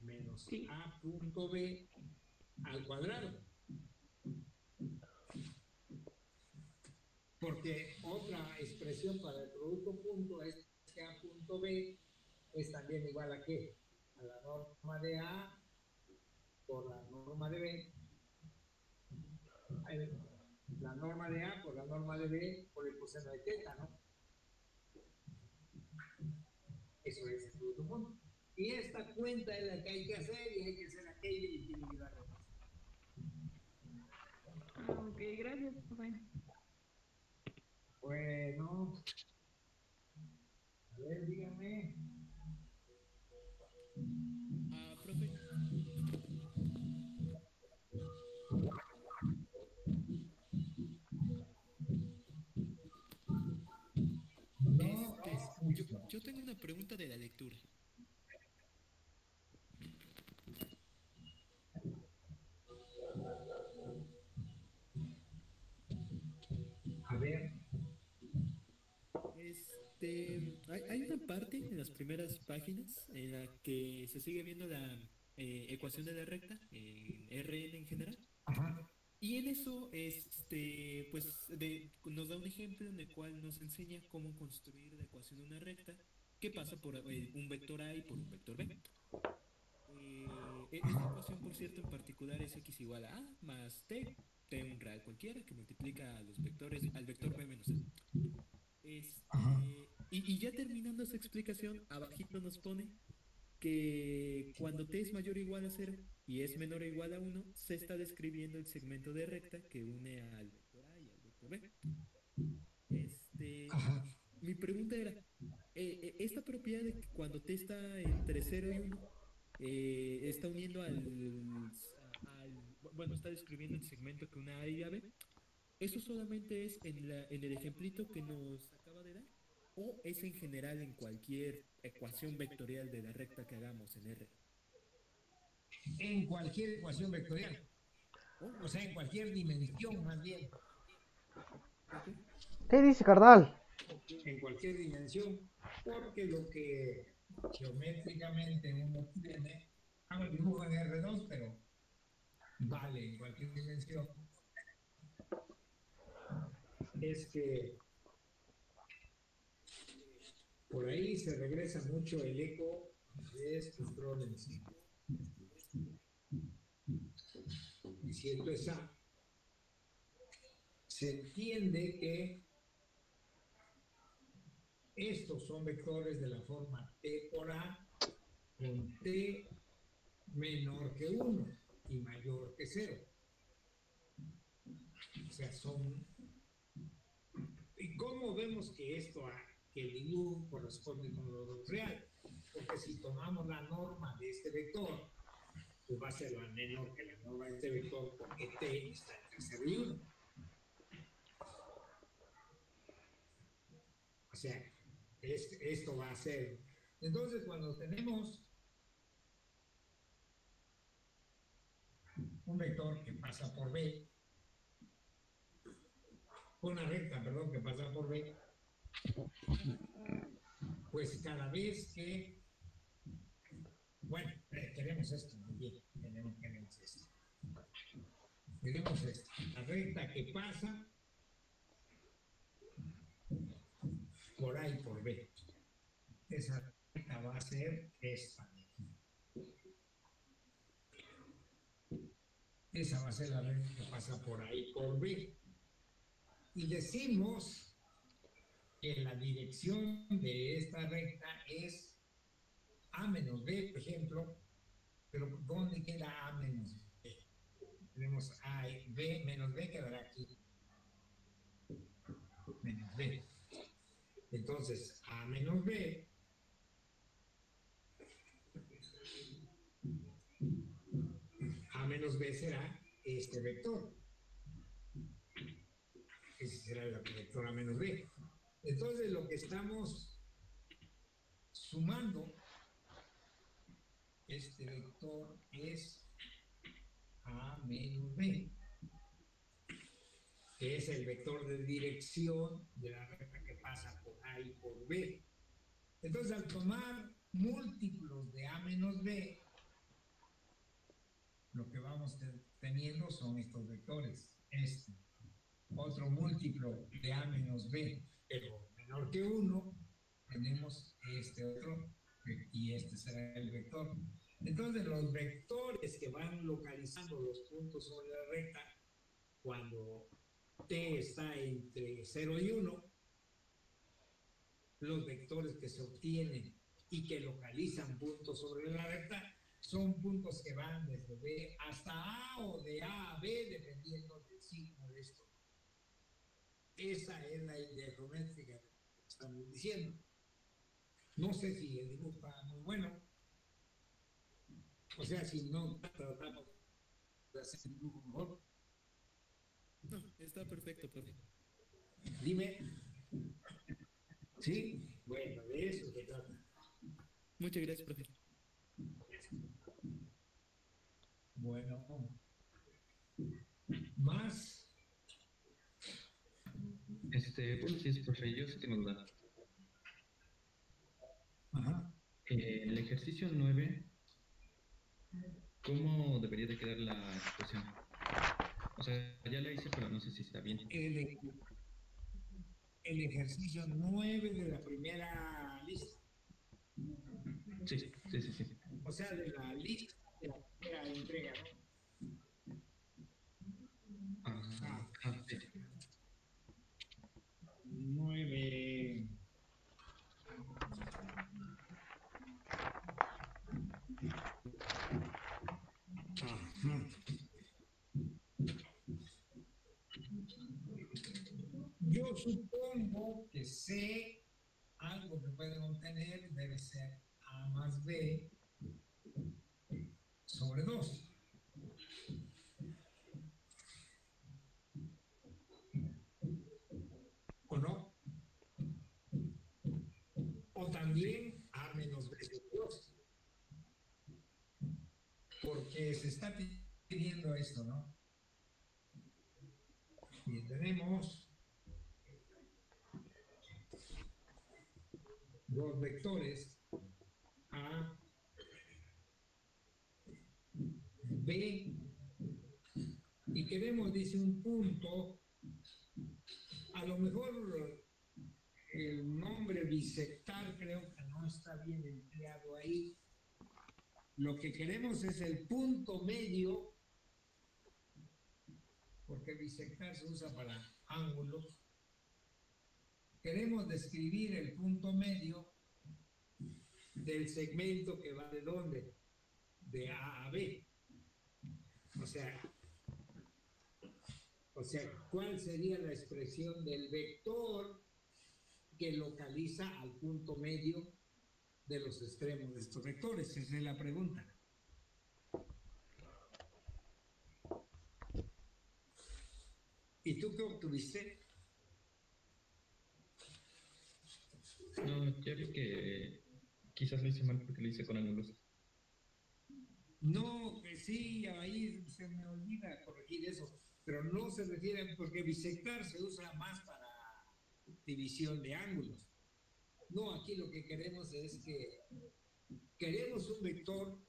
Menos Sí. A punto B al cuadrado. Porque otra expresión para el producto punto es que A punto B es también igual a ¿qué? A la norma de A por la norma de B la norma de A por la norma de B por el coseno de teta, ¿no? Eso es el producto fondo. Y esta cuenta es la que hay que hacer y hay que hacer aquella y tiene que dar. Ok, gracias, profe. Bueno, a ver, dígame. Profe. No te escucho. Yo tengo una pregunta de la lectura. A ver. Hay una parte en las primeras páginas en la que se sigue viendo la ecuación de la recta, en Rn en general. Ajá. Y en eso, nos da un ejemplo en el cual nos enseña cómo construir la ecuación de una recta que pasa por un vector A y por un vector B. Esta ecuación, por cierto, en particular es x igual a A más t un real cualquiera, que multiplica a los vectores, al vector B menos A. Y ya terminando esa explicación, abajito nos pone que cuando t es mayor o igual a 0 y es menor o igual a 1, se está describiendo el segmento de recta que une al vector A y al vector B. Mi pregunta era, esta propiedad de que cuando t está entre 0 y 1, está uniendo bueno, está describiendo el segmento que une a y a B. ¿Eso solamente es en el ejemplito que nos acaba de dar? ¿O es en general en cualquier ecuación vectorial de la recta que hagamos en R? En cualquier ecuación vectorial. O sea, en cualquier dimensión, más bien. Okay. ¿Qué dice, carnal? En cualquier dimensión. Porque lo que geométricamente uno tiene, hago el dibujo en R2, pero vale en cualquier dimensión, es que por ahí se regresa mucho el eco de estos problemas. Y si esto es A, se entiende que estos son vectores de la forma T por A con T menor que 1 y mayor que 0. O sea, son... ¿Y cómo vemos que que el I corresponde con lo real? Porque si tomamos la norma de este vector, pues va a ser la menor que la norma de este vector porque T está entre 0 y 1. O sea, esto va a ser... Entonces, cuando tenemos un vector que pasa por B, una recta, perdón, que pasa por B, pues cada vez que, bueno, queremos esto, muy bien, queremos esto. Queremos esto, la recta que pasa por A y por B. Esa recta va a ser esta de aquí. Esa va a ser la recta que pasa por A y por B. Y decimos que la dirección de esta recta es A menos B, por ejemplo, pero ¿dónde queda A menos B? Tenemos A y B menos B quedará aquí. Menos B. Entonces, A menos B A menos B será este vector. Ese será el vector A menos B. Entonces, lo que estamos sumando, este vector es A menos B, que es el vector de dirección de la recta que pasa por A y por B. Entonces, al tomar múltiplos de A menos B, lo que vamos teniendo son estos vectores. Este, otro múltiplo de A menos B, pero menor que 1, tenemos este otro, y este será el vector. Entonces, los vectores que van localizando los puntos sobre la recta cuando T está entre 0 y 1, los vectores que se obtienen y que localizan puntos sobre la recta son puntos que van desde B hasta A o de A a B, dependiendo del signo de esto. Esa es la idea geométrica que estamos diciendo. No sé si el dibujo está muy bueno. O sea, si no tratamos de hacer el dibujo mejor. No, está perfecto, profe. Dime. ¿Sí? Bueno, de eso se trata. Muchas gracias, profe. Bueno, más. Bueno, sí, profe, yo sí tengo duda. Ajá. El ejercicio 9, ¿cómo debería de quedar la expresión? O sea, ya la hice, pero no sé si está bien. El ejercicio 9 de la primera lista. Sí. O sea, de la lista de la primera entrega, ¿no? Sí. 9. Yo supongo que C, algo que pueden obtener, debe ser A más B sobre 2. ¿O no? O también A menos B sobre 2. Porque se está pidiendo esto, ¿no? Y tenemos dos vectores A, B, y queremos, dice, un punto. A lo mejor el nombre bisectar creo que no está bien empleado ahí. Lo que queremos es el punto medio, porque bisectar se usa para ángulos. Queremos describir el punto medio del segmento que va de dónde, de A a B. O sea, ¿cuál sería la expresión del vector que localiza al punto medio de los extremos de estos vectores? Esa es la pregunta. ¿Y tú qué obtuviste? No, ya vi que quizás lo hice mal porque lo hice con ángulos. No, que sí, ahí se me olvida corregir eso, pero no se refiere, porque bisectar se usa más para división de ángulos. No, aquí lo que queremos es que queremos un vector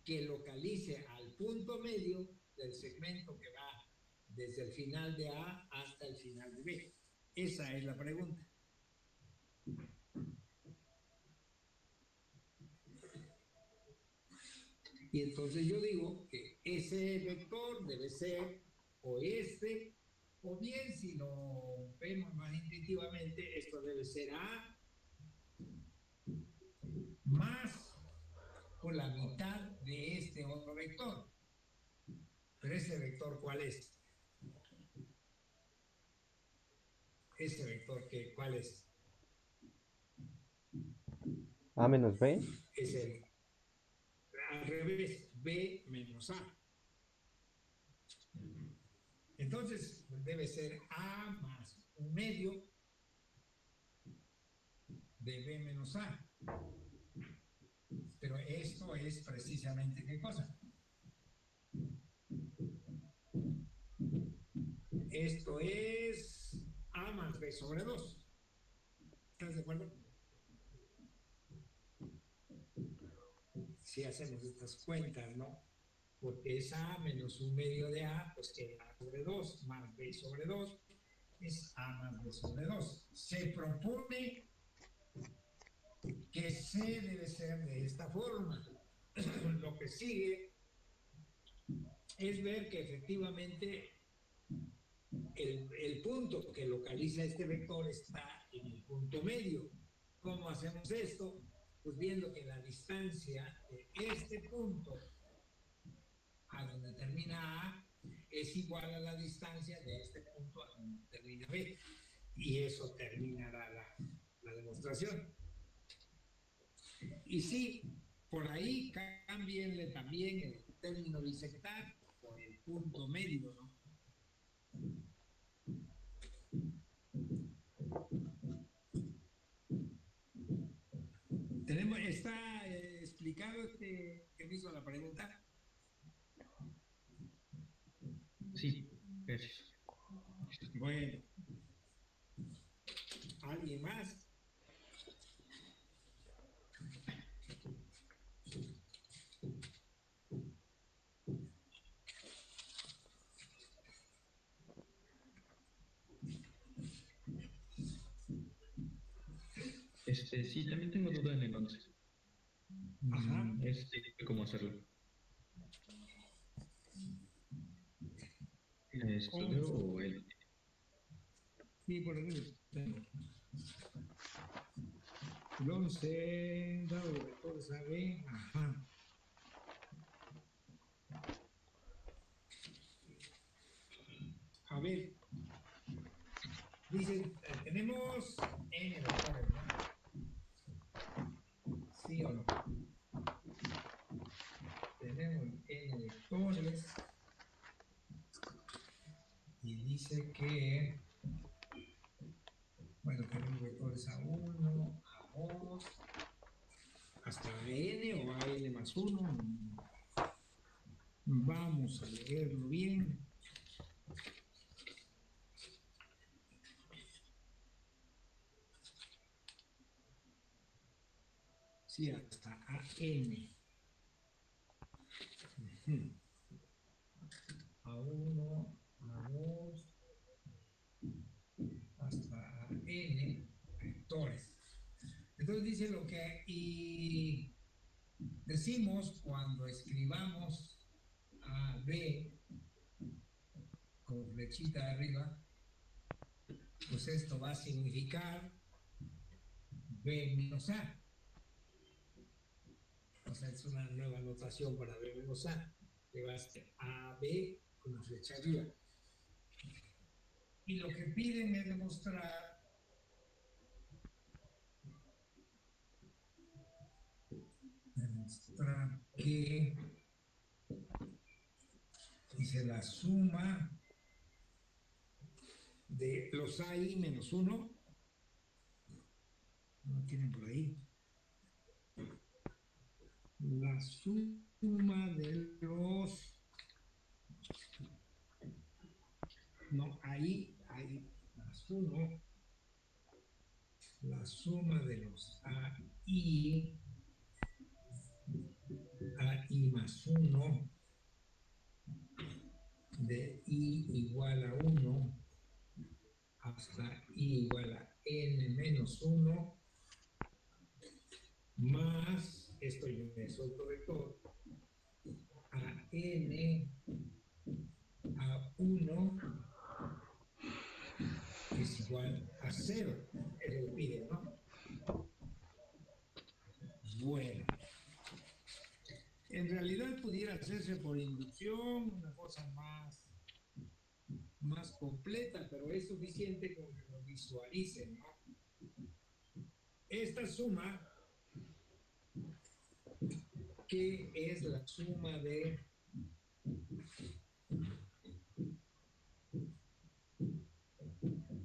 que localice al punto medio del segmento que va desde el final de A hasta el final de B. Esa es la pregunta. Y entonces yo digo que ese vector debe ser o este, o bien si lo vemos más intuitivamente, esto debe ser A más o la mitad de este otro vector. Pero ese vector, ¿cuál es? Ese vector, ¿cuál es? A menos B. Es el, al revés, B menos A. Entonces debe ser A más un medio de B menos A. Pero esto es precisamente ¿qué cosa? Esto es A más B sobre 2. ¿Estás de acuerdo? Si hacemos estas cuentas, ¿no? Porque es A menos un medio de A, pues queda A sobre 2 más B sobre 2 es A más B sobre 2. Se propone que C debe ser de esta forma. Lo que sigue es ver que efectivamente el punto que localiza este vector está en el punto medio. ¿Cómo hacemos esto? Pues viendo que la distancia de este punto a donde termina A es igual a la distancia de este punto a donde termina B. Y eso terminará la demostración. Y sí, por ahí cámbienle también el término bisectar por el punto medio, ¿no? ¿Está explicado que me hizo la pregunta? Sí, gracias. Bueno. ¿Alguien más? Sí, también tengo duda en el 11. Ajá. ¿Cómo hacerlo? ¿Estudio o el? Sí, por aquí. El 11, dado vector, ¿sabe? Ajá. A ver. Dicen, tenemos n vectores, ¿no? ¿Sí o no? Tenemos n vectores y dice que, bueno, tenemos vectores A1, A2, hasta n o a n más 1. Vamos a leerlo bien. Sí, hasta AN. A1, A2, hasta N vectores. Entonces dice lo que y decimos cuando escribamos a B con flechita arriba, pues esto va a significar B menos A. O sea, es una nueva notación para B menos A, que va a ser AB con la flecha arriba. Y lo que piden es demostrar que dice la suma de los AI menos 1, ¿no tienen por ahí? La suma de los, no, ahí más 1, la suma de los AI más 1, de I igual a 1 hasta I igual a N menos 1, más, esto ya es otro vector, a N a 1 es igual a 0. Es lo que piden, ¿no? Bueno. En realidad pudiera hacerse por inducción, una cosa más completa, pero es suficiente con que lo visualicen, ¿no? Esta suma, que es la suma de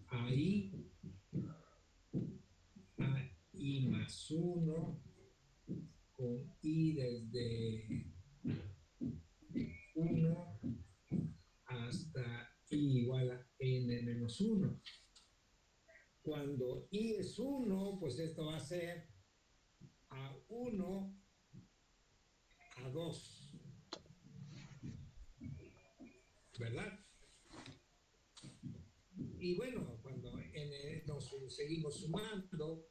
ahí a I más 1 con I desde 1 hasta I igual a N menos 1. Cuando I es 1, pues esto va a ser A1 a 2. ¿Verdad? Y bueno, cuando nos seguimos sumando,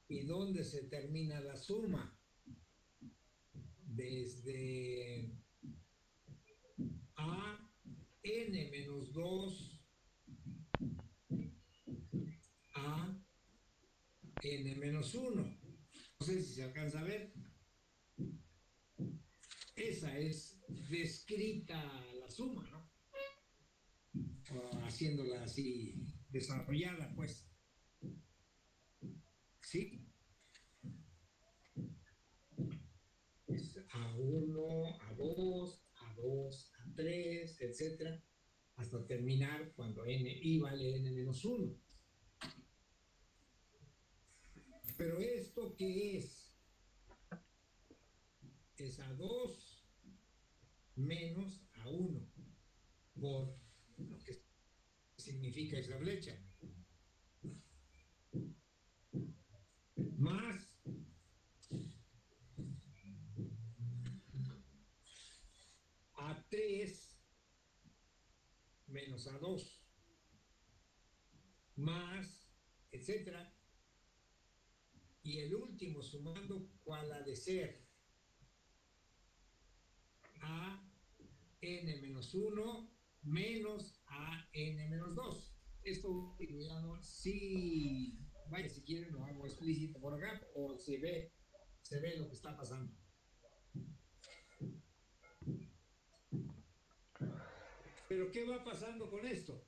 ¿y dónde se termina la suma? Desde a n menos 2 n-1. No sé si se alcanza a ver. Esa es descrita la suma, ¿no? O haciéndola así desarrollada, pues. ¿Sí? Es A1, A2, A2, A3, etcétera, hasta terminar cuando i vale n-1. Pero ¿esto qué es? Es A2 menos A1 por lo que significa esa flecha. Más A3 menos A2 más, etcétera. Y el último sumando, ¿cuál ha de ser? A n-1 menos a n-2. Esto ya no, sí, vaya, si quieren lo hago explícito por acá, o se ve lo que está pasando. Pero ¿qué va pasando con esto?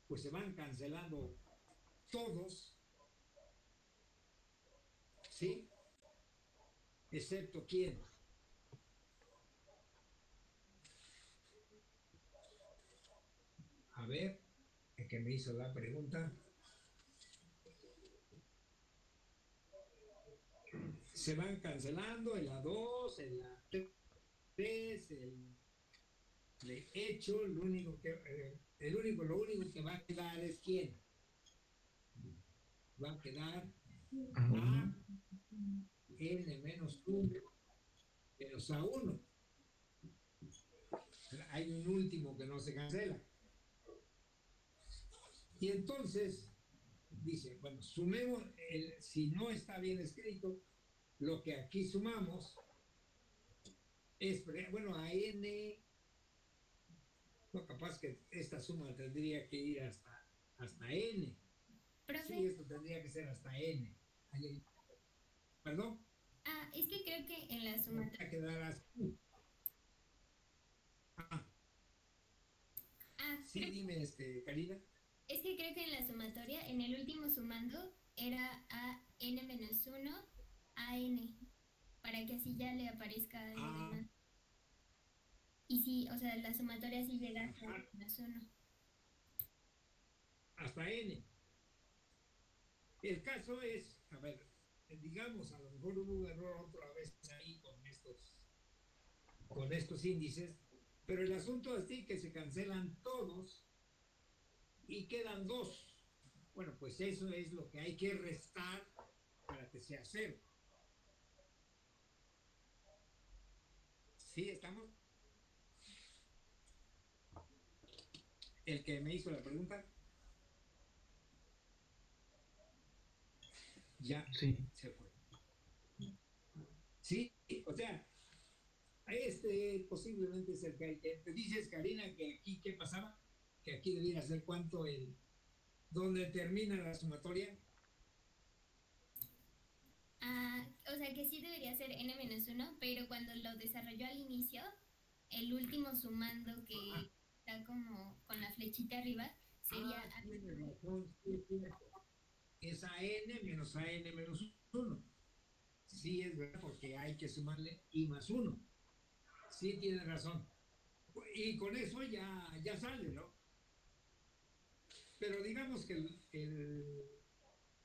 Pues se van cancelando todos, ¿sí? Excepto quién. A ver, el que me hizo la pregunta. Se van cancelando el A2, el A3, de hecho, lo único que va a quedar es quién. Va a quedar A n-1 menos A1. Hay un último que no se cancela. Y entonces dice, bueno, sumemos, si no está bien escrito, lo que aquí sumamos es, bueno, a n, no, capaz que esta suma tendría que ir hasta n. Profe. Sí, esto tendría que ser hasta n. ¿Perdón? Es que creo que en la sumatoria. Quedar así. Sí, dime, Karina. Es que creo que en la sumatoria, en el último sumando, era a n-1 a n, para que así ya le aparezca a n. Y sí, o sea, la sumatoria sí llega hasta n-1. Hasta n. El caso es, a ver, digamos, a lo mejor hubo un error otra vez ahí con estos índices, pero el asunto es así que se cancelan todos y quedan dos. Bueno, pues eso es lo que hay que restar para que sea 0. ¿Sí estamos? El que me hizo la pregunta. Ya sí. Se fue. Sí, o sea, posiblemente es el que te dices, Karina, que aquí, ¿qué pasaba? Que aquí debiera ser cuánto donde termina la sumatoria. O sea que sí debería ser n-1, pero cuando lo desarrolló al inicio, el último sumando que está como con la flechita arriba sería es a n menos a n menos 1. Sí, es verdad, porque hay que sumarle i más 1. Sí, tiene razón. Y con eso ya sale, ¿no? Pero digamos que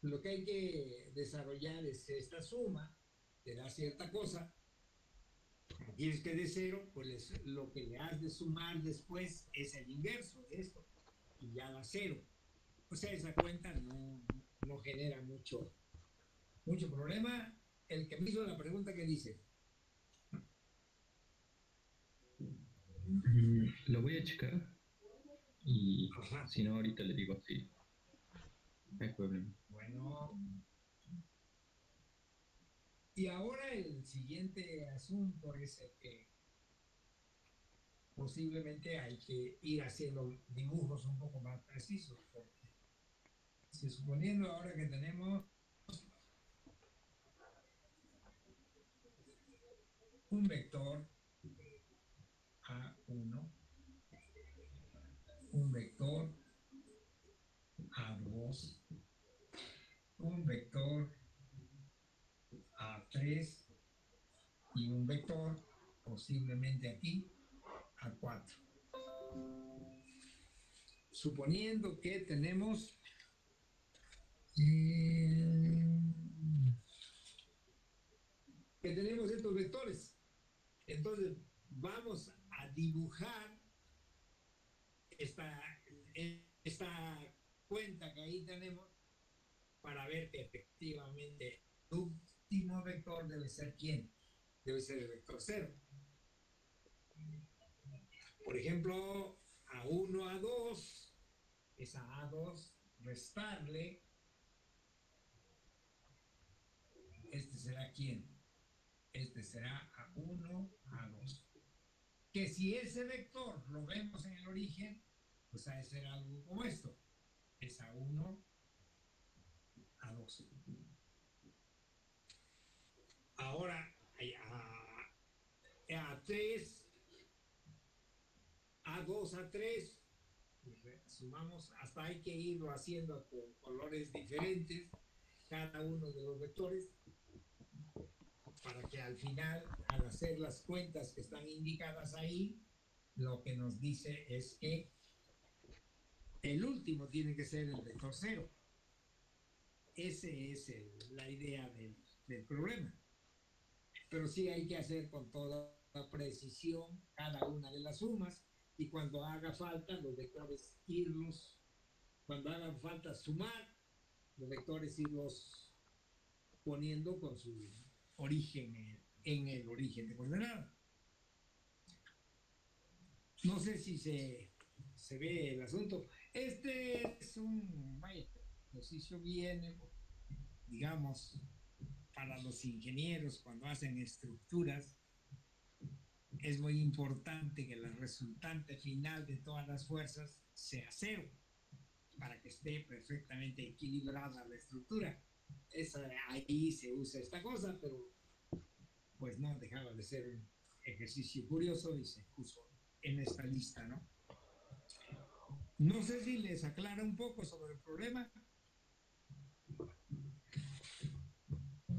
lo que hay que desarrollar es esta suma, te da cierta cosa, quieres que dé 0, pues lo que le has de sumar después es el inverso de esto, y ya da 0. O sea, esa cuenta no genera mucho problema. El que me hizo la pregunta, ¿qué dice? Lo voy a checar y si no, ahorita le digo así. No hay problema. Bueno. Y ahora el siguiente asunto es el que posiblemente hay que ir haciendo dibujos un poco más precisos, porque si suponiendo ahora que tenemos un vector A1, un vector A2, un vector A3 y un vector, posiblemente aquí, A4. Suponiendo que tenemos estos vectores. Entonces, vamos a dibujar esta cuenta que ahí tenemos para ver que efectivamente el último vector debe ser ¿quién? Debe ser el vector 0. Por ejemplo, A1, A2, es a A2 restarle, este será ¿quién? Este será A1, A2. Que si ese vector lo vemos en el origen, pues ha de ser algo como esto. Es A1, A2. Ahora, A3, A2, A3, sumamos, hasta hay que irlo haciendo con colores diferentes, cada uno de los vectores, para que al final, al hacer las cuentas que están indicadas ahí, lo que nos dice es que el último tiene que ser el vector 0. Esa es la idea del problema. Pero sí hay que hacer con toda precisión cada una de las sumas y cuando haga falta los vectores irlos, cuando hagan falta sumar, los vectores irlos poniendo con su origen en el origen de coordenada. No sé si se ve el asunto. Este es un ejercicio bien, digamos, para los ingenieros cuando hacen estructuras, es muy importante que el resultante final de todas las fuerzas sea 0 para que esté perfectamente equilibrada la estructura. Ahí se usa esta cosa, pero pues no dejaba de ser un ejercicio curioso y se puso en esta lista, ¿no? No sé si les aclara un poco sobre el problema.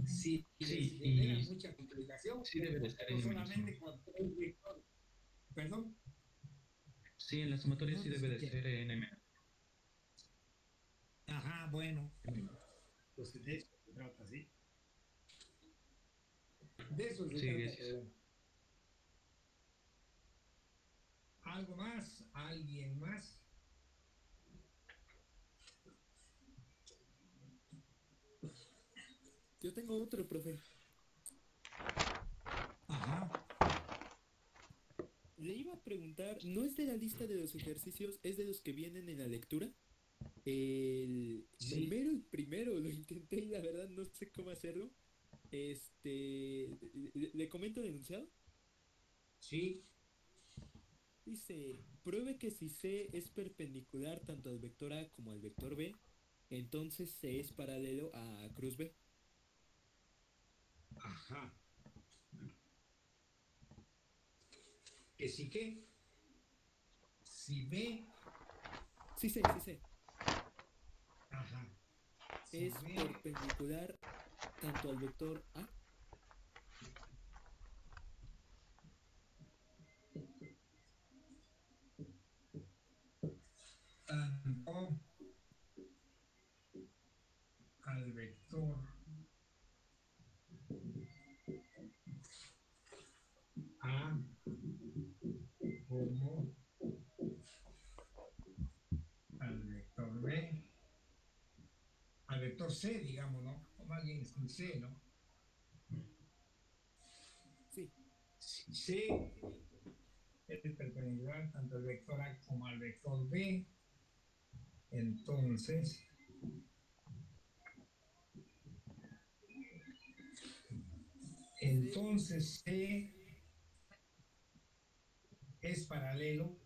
Si les genera mucha complicación, sí debe de estar no en solamente con 3 vectores. ¿Perdón? Sí, en la sumatoria No sí te debe de escuché. ser en Ajá, bueno. Pues de eso se trata, ¿sí? De eso se Sí, trata el gracias. problema. ¿Algo más? ¿Alguien más? Yo tengo otro, profe. Ajá. Le iba a preguntar, ¿no es de la lista de los ejercicios, es de los que vienen en la lectura? Sí. El primero lo intenté y la verdad no sé cómo hacerlo. ¿Le comento el enunciado? Sí. Dice, pruebe que si C es perpendicular tanto al vector A como al vector B, entonces C es paralelo a cruz B. Ajá. ¿Que sí qué? Si B, Sí sé, sí sé. ajá. Si Es B, perpendicular tanto al vector A tanto al vector A como al vector B, al vector C, digamos, ¿no? O más bien es un C, ¿no? sí. Si C es perpendicular tanto al vector A como al vector B, entonces C es paralelo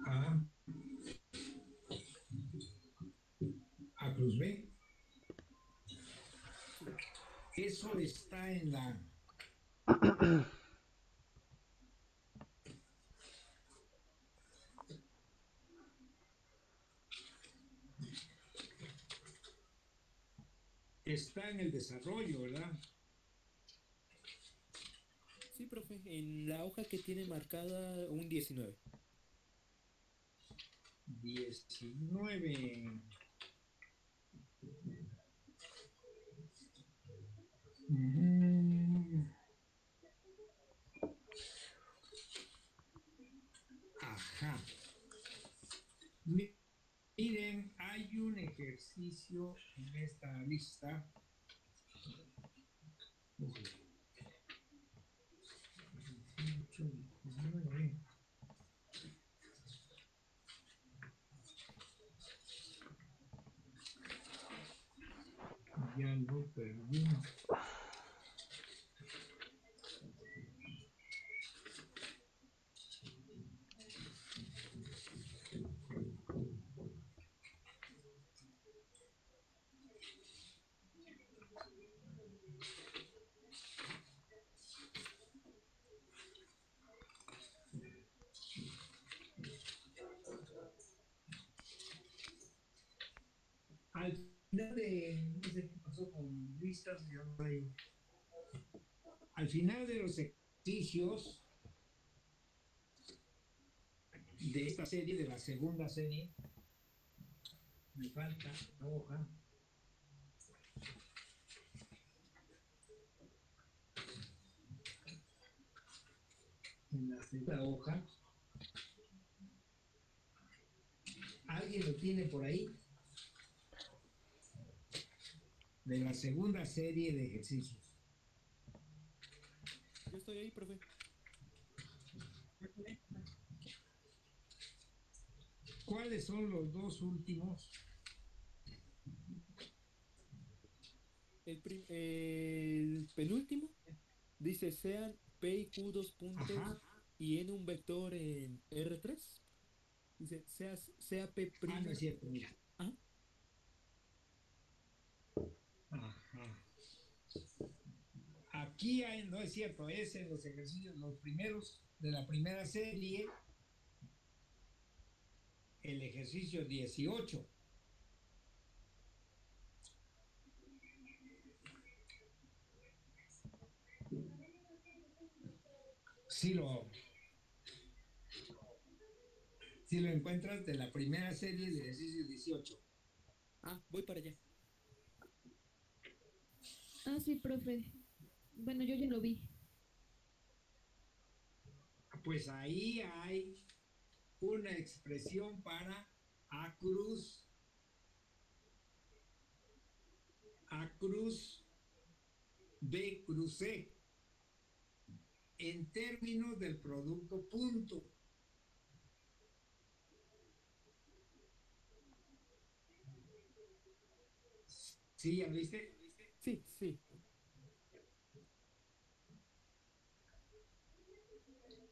a cruz B. Eso está en la... Está en el desarrollo, ¿verdad? Sí, profe, en la hoja que tiene marcada un 19. 19. Mm. Ajá. Miren, hay un ejercicio en esta lista. Uy. 18, 19. Ya lo perdí. Al final de, no sé qué pasó con listas, ya no hay. Al final de los ejercicios de esta serie, de la segunda serie, me falta la hoja. En la segunda hoja. ¿Alguien lo tiene por ahí? De la segunda serie de ejercicios. Yo estoy ahí, profe. ¿Cuáles son los dos últimos? El penúltimo dice sean P y Q dos puntos. Ajá. Y en un vector en R3. Dice sea P'. Ah, no es cierto, mira. Ajá. Ajá. Aquí hay, no es cierto, es en los ejercicios, los primeros de la primera serie, el ejercicio 18. Si lo encuentras de la primera serie del ejercicio 18. Ah, voy para allá. Ah, sí, profe. Bueno, yo ya lo vi. Pues ahí hay una expresión para A cruz B cruz C en términos del producto punto. ¿Sí, ya viste? Sí, sí.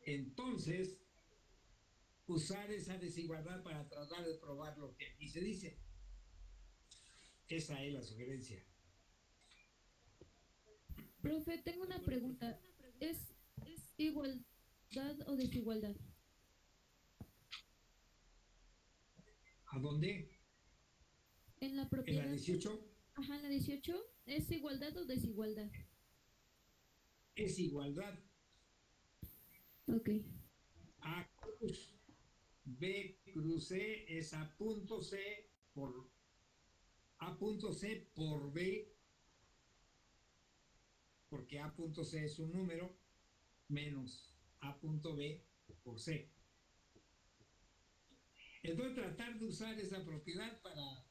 Entonces, usar esa desigualdad para tratar de probar lo que aquí se dice. Esa es la sugerencia. Profe, tengo una pregunta. ¿Es igualdad o desigualdad? ¿A dónde? En la ¿En propiedad. la 18? Ajá, en la 18. ¿Es igualdad o desigualdad? Es igualdad. Ok. A cruz B cruz C es A punto C por A punto C por B, porque A punto C es un número, menos A punto B por C. Entonces tratar de usar esa propiedad para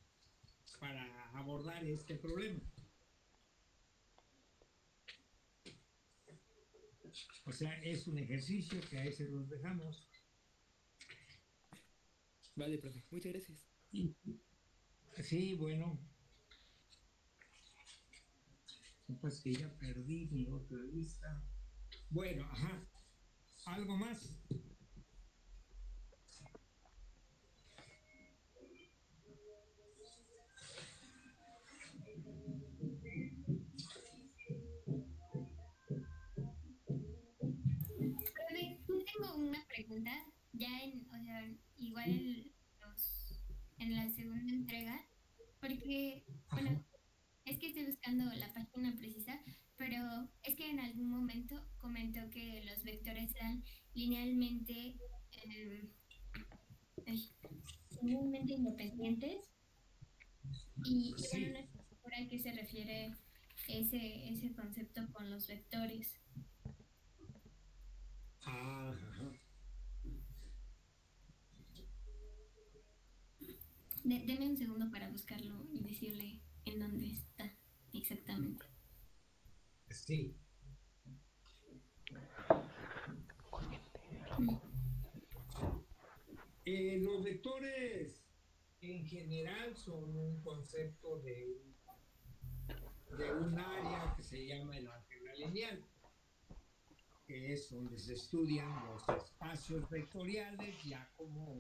abordar este problema. O sea, es un ejercicio que ahí se los dejamos. Vale, profe. Muchas gracias. Sí, bueno. Pues que ya perdí mi otra lista. Bueno, ajá. ¿Algo más? Es que estoy buscando la página precisa, pero es que en algún momento comentó que los vectores eran linealmente, em, ay, linealmente independientes y bueno, no Sí. estoy segura a qué se refiere ese concepto con los vectores. Ajá. Deme un segundo para buscarlo y decirle en dónde está exactamente. Sí. Los vectores en general son un concepto de un área que se llama el álgebra lineal, que es donde se estudian los espacios vectoriales ya como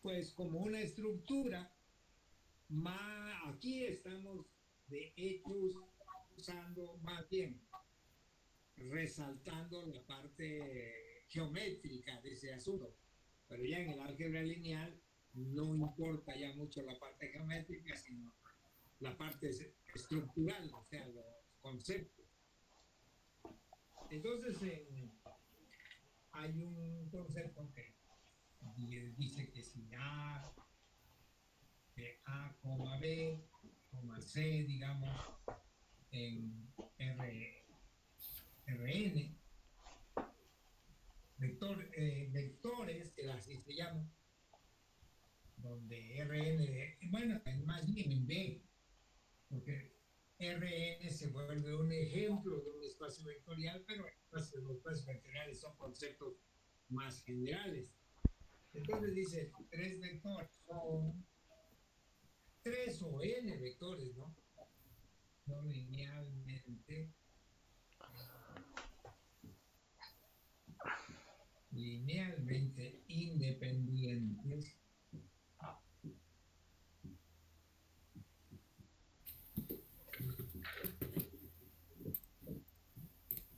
pues como una estructura. Aquí estamos de hecho usando más bien resaltando la parte geométrica de ese asunto. Pero ya en el álgebra lineal no importa ya mucho la parte geométrica, sino la parte estructural, o sea, los conceptos. Entonces, hay un concepto que dice que si A, de A, B, C, digamos, en Rn, vectores, que así se llaman, donde Rn, bueno, más bien en B, porque Rn se vuelve un ejemplo de un espacio vectorial, pero los espacios vectoriales son conceptos más generales. Entonces dice, tres vectores son tres o n vectores, ¿no? No linealmente independientes.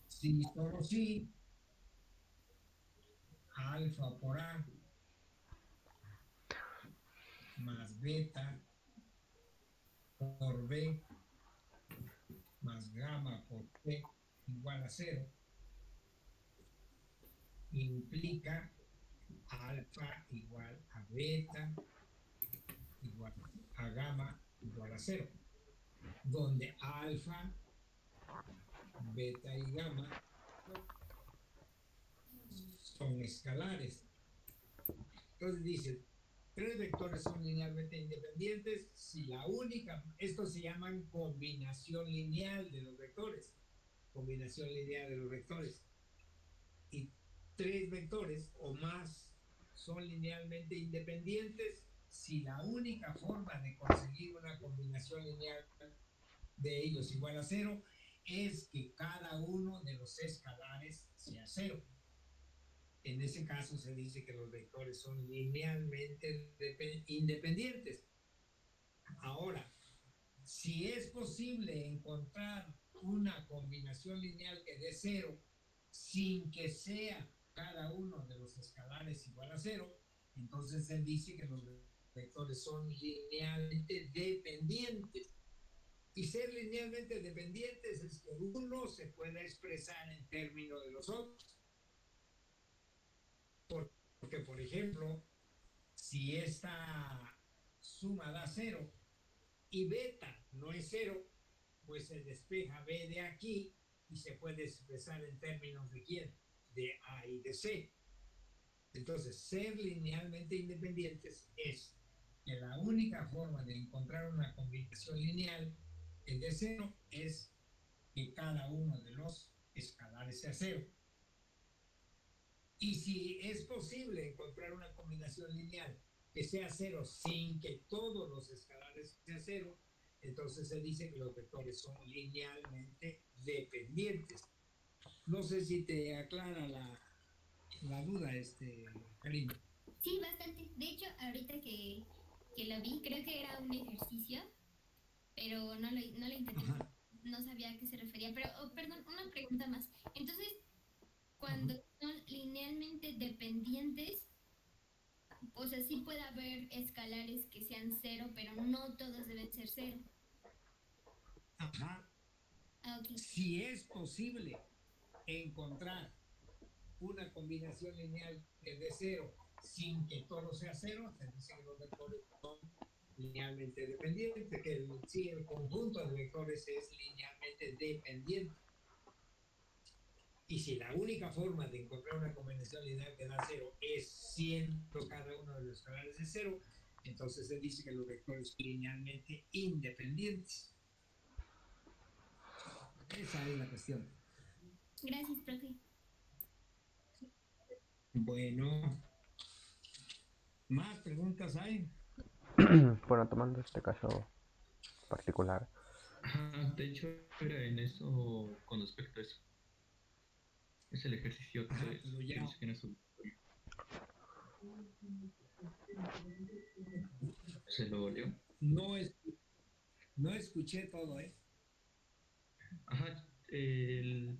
Si solo si alfa por A más beta por B más gamma por C igual a 0, implica alfa igual a beta igual a gamma igual a 0, donde alfa, beta y gamma son escalares. Entonces dice, tres vectores son linealmente independientes si la única, estos se llaman combinación lineal de los vectores, combinación lineal de los vectores. Y tres vectores o más son linealmente independientes si la única forma de conseguir una combinación lineal de ellos igual a 0 es que cada uno de los escalares sea 0. En ese caso se dice que los vectores son linealmente independientes. Ahora, si es posible encontrar una combinación lineal que dé 0 sin que sea cada uno de los escalares igual a 0, entonces se dice que los vectores son linealmente dependientes. Y ser linealmente dependientes es que uno se pueda expresar en términos de los otros. Porque, por ejemplo, si esta suma da 0 y beta no es 0, pues se despeja B de aquí y se puede expresar en términos de quién, de A y de C. Entonces, ser linealmente independientes es que la única forma de encontrar una combinación lineal de 0 es que cada uno de los escalares sea 0. Y si es posible encontrar una combinación lineal que sea 0 sin que todos los escalares sean 0, entonces se dice que los vectores son linealmente dependientes. No sé si te aclara la duda, Karina. Sí, bastante. De hecho, ahorita que lo vi, creo que era un ejercicio, pero no lo intenté. Ajá. No sabía a qué se refería. Pero, perdón, una pregunta más. Entonces, cuando son linealmente dependientes, o sea, sí puede haber escalares que sean 0, pero no todos deben ser 0. Ajá. Ok. Si es posible encontrar una combinación lineal que es de cero sin que todo sea cero, se dice que los vectores son linealmente dependientes, que el conjunto de vectores es linealmente dependiente. Y si la única forma de encontrar una combinación lineal que da cero es siendo cada uno de los escalares de cero, entonces se dice que los vectores son linealmente independientes. Esa es la cuestión. Gracias, profe. Bueno, ¿más preguntas hay? Bueno, tomando este caso particular. Ajá, de hecho, era en eso, con respecto a eso. Es el ejercicio 3 pero ya. que dice que no es obligatorio. ¿Se lo leo? No escuché todo, ¿eh? Ajá, el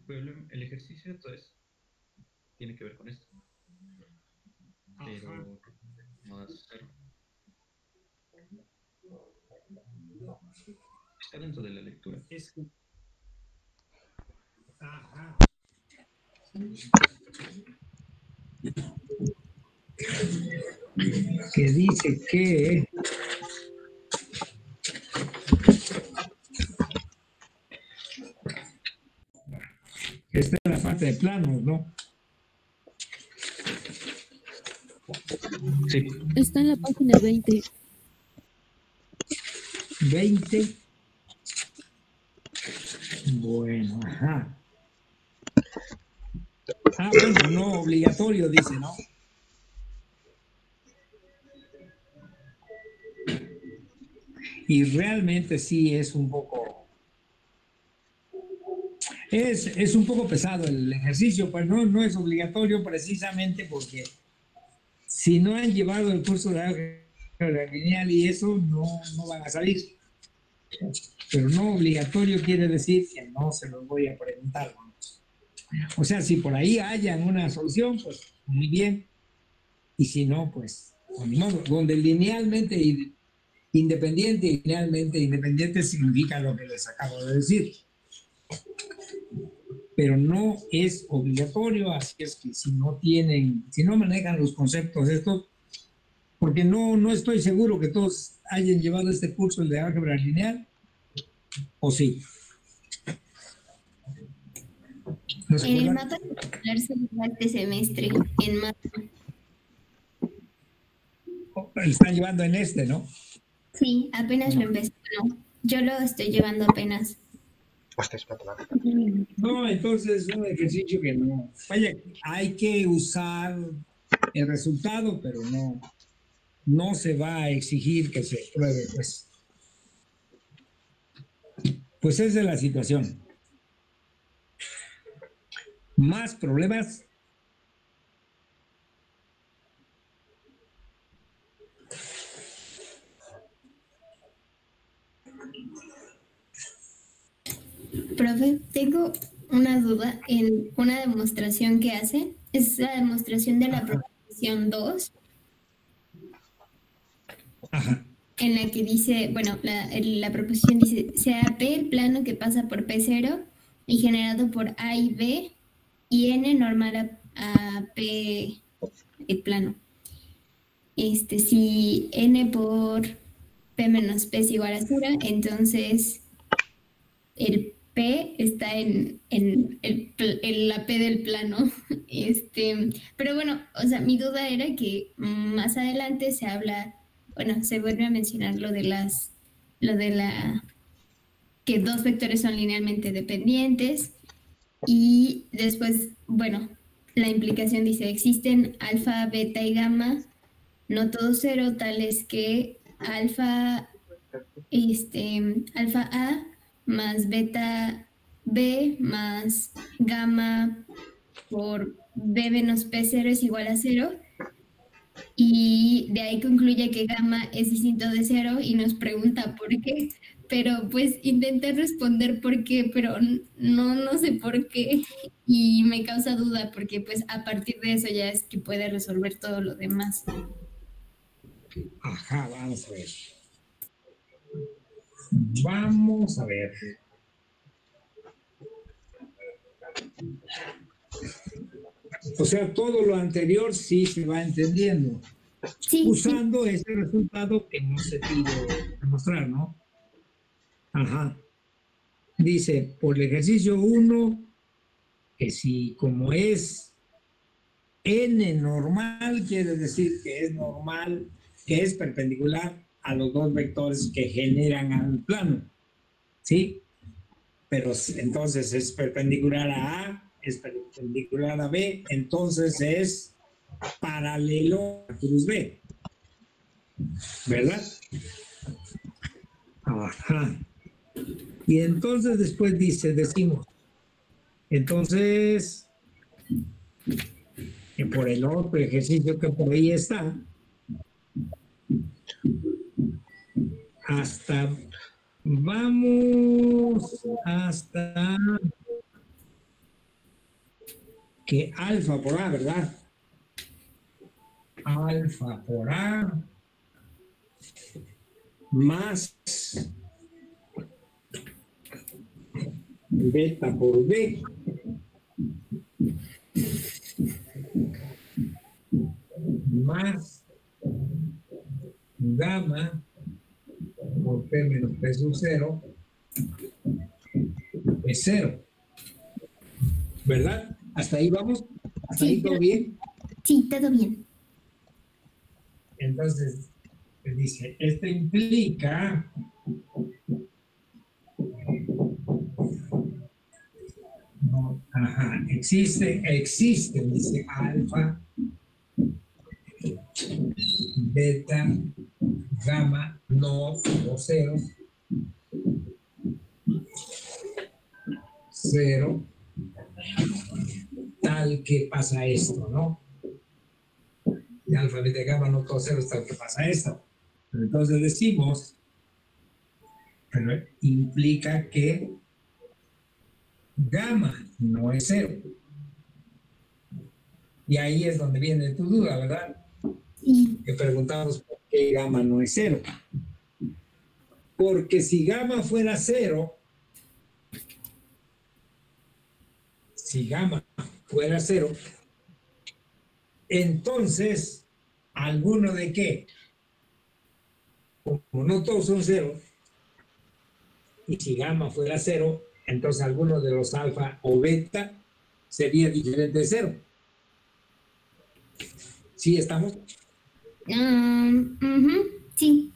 ejercicio 3 tiene que ver con esto. Pero Ajá. no hacerlo. Está dentro de la lectura. Ajá. Que dice que esta es la parte de planos, ¿no? Sí. Está en la página 20. 20. Bueno, ajá. Ah, bueno, no obligatorio, dice, ¿no? Y realmente sí es un poco... Es un poco pesado el ejercicio, pues no es obligatorio precisamente porque si no han llevado el curso de álgebra lineal y eso, no van a salir. Pero no obligatorio quiere decir que no se los voy a preguntar. O sea, si por ahí hayan una solución, pues muy bien. Y si no, pues ni modo. Donde linealmente independiente y linealmente independiente significa lo que les acabo de decir. Pero no es obligatorio, así es que si no manejan los conceptos estos, porque no estoy seguro que todos hayan llevado este curso, el de álgebra lineal, ¿o sí? En el mapa curricular se lleva este semestre, en mapa. Están llevando en este, ¿no? Sí, apenas lo empecé. No, yo lo estoy llevando apenas. No, entonces es un ejercicio que no. Vaya, hay que usar el resultado, pero no se va a exigir que se pruebe, pues. Pues esa es la situación. ¿Más problemas? Profe, tengo una duda en una demostración que hace. Es la demostración de la proposición 2. Ajá. En la que dice, bueno, la proposición dice, sea P el plano que pasa por P0 y generado por A y B y N normal a P el plano. Si N por P menos P es igual a 0, entonces el P está en la P del plano. Pero bueno, o sea, mi duda era que más adelante se habla, bueno, se vuelve a mencionar lo de la que dos vectores son linealmente dependientes y después, bueno, la implicación dice, existen alfa, beta y gamma, no todos cero, tales que alfa A más beta B más gamma por B menos P0 es igual a 0. Y de ahí concluye que gamma es distinto de 0 y nos pregunta por qué. Pero pues intenté responder por qué, pero no sé por qué. Y me causa duda porque pues a partir de eso ya es que puede resolver todo lo demás. Ajá, vamos a ver. Vamos a ver. O sea, todo lo anterior sí se va entendiendo. Sí, Usando ese resultado que no se pide demostrar, ¿no? Ajá. Dice, por el ejercicio 1, que si como es n normal, quiere decir que es normal, que es perpendicular a los dos vectores que generan al plano, ¿sí? Pero entonces es perpendicular a es perpendicular a B, entonces es paralelo a cruz B, ¿verdad? Ajá. Y entonces después decimos, entonces, por el otro ejercicio que por ahí está, vamos hasta que alfa por A, ¿verdad? Alfa por A más beta por B más gamma por P menos P sub 0 es 0. ¿Verdad? ¿Hasta ahí vamos? ¿Hasta ahí todo bien? Sí, todo bien. Entonces, dice, esto implica existe, dice alfa, beta, gamma, no o 0, 0, tal que pasa esto, ¿no? Y alfa, beta, gamma, no todo 0, tal que pasa esto. Entonces decimos, pero implica que gamma no es 0. Y ahí es donde viene tu duda, ¿verdad? Sí. Que preguntamos por qué gamma no es 0. Porque si gamma fuera 0, entonces, ¿alguno de qué? Como no todos son 0, y si gamma fuera 0, entonces alguno de los alfa o beta sería diferente de 0. ¿Sí estamos? Sí.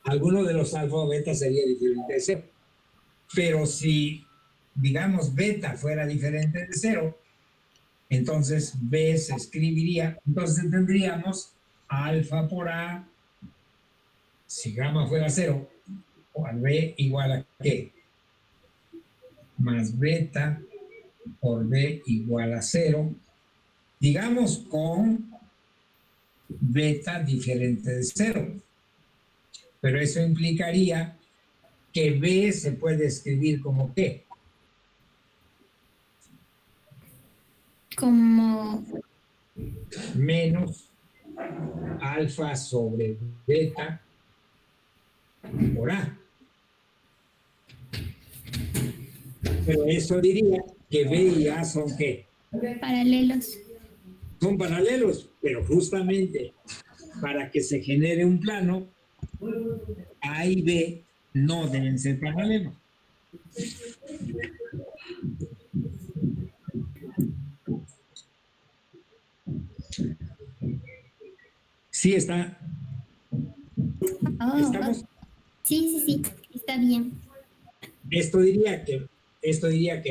Alguno de los alfa o beta sería diferente de 0. Pero si, digamos, beta fuera diferente de 0, entonces B se escribiría, entonces tendríamos alfa por A, si gamma fuera 0, o al B igual a ¿qué? Más beta por B igual a 0, digamos con beta diferente de 0. Pero eso implicaría que B se puede escribir como ¿qué? Como menos alfa sobre beta por A. Pero eso diría que B y A son ¿qué? paralelos. Son paralelos, pero justamente para que se genere un plano, A y B no deben ser paralelos. Sí está. ¿Estamos? Sí, está bien. Esto diría que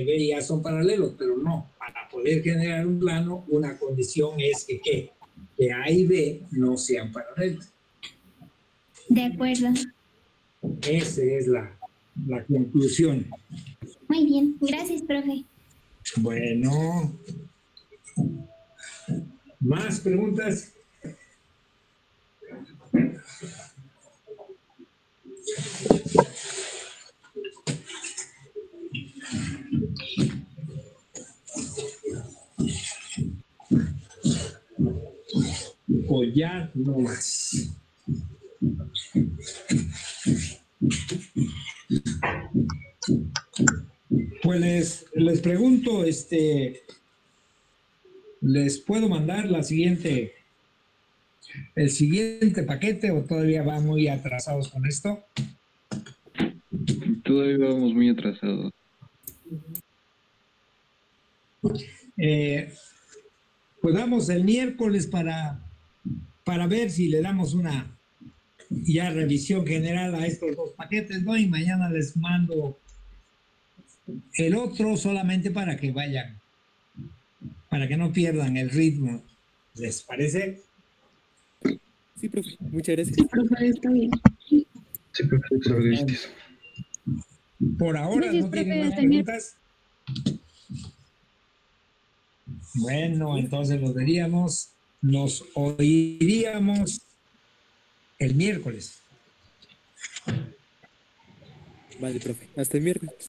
B y A son paralelos, pero no. Para poder generar un plano, una condición es que A y B no sean paralelos. De acuerdo. Esa es la conclusión. Muy bien, gracias, profe. Bueno, ¿más preguntas? O ya no más. Pues les pregunto, ¿les puedo mandar el siguiente paquete o todavía van muy atrasados con esto? Todavía vamos muy atrasados. Pues vamos el miércoles para ver si le damos una ya revisión general a estos dos paquetes, ¿no? Y mañana les mando el otro solamente para que vayan, para que no pierdan el ritmo. ¿Les parece? Sí, profe. Muchas gracias. Sí, profe, está bien. Sí, perfecto. Gracias. Por ahora Gracias, no tienen profe, más hasta el preguntas. Bueno, entonces nos oiríamos el miércoles. Vale, profe. Hasta el miércoles.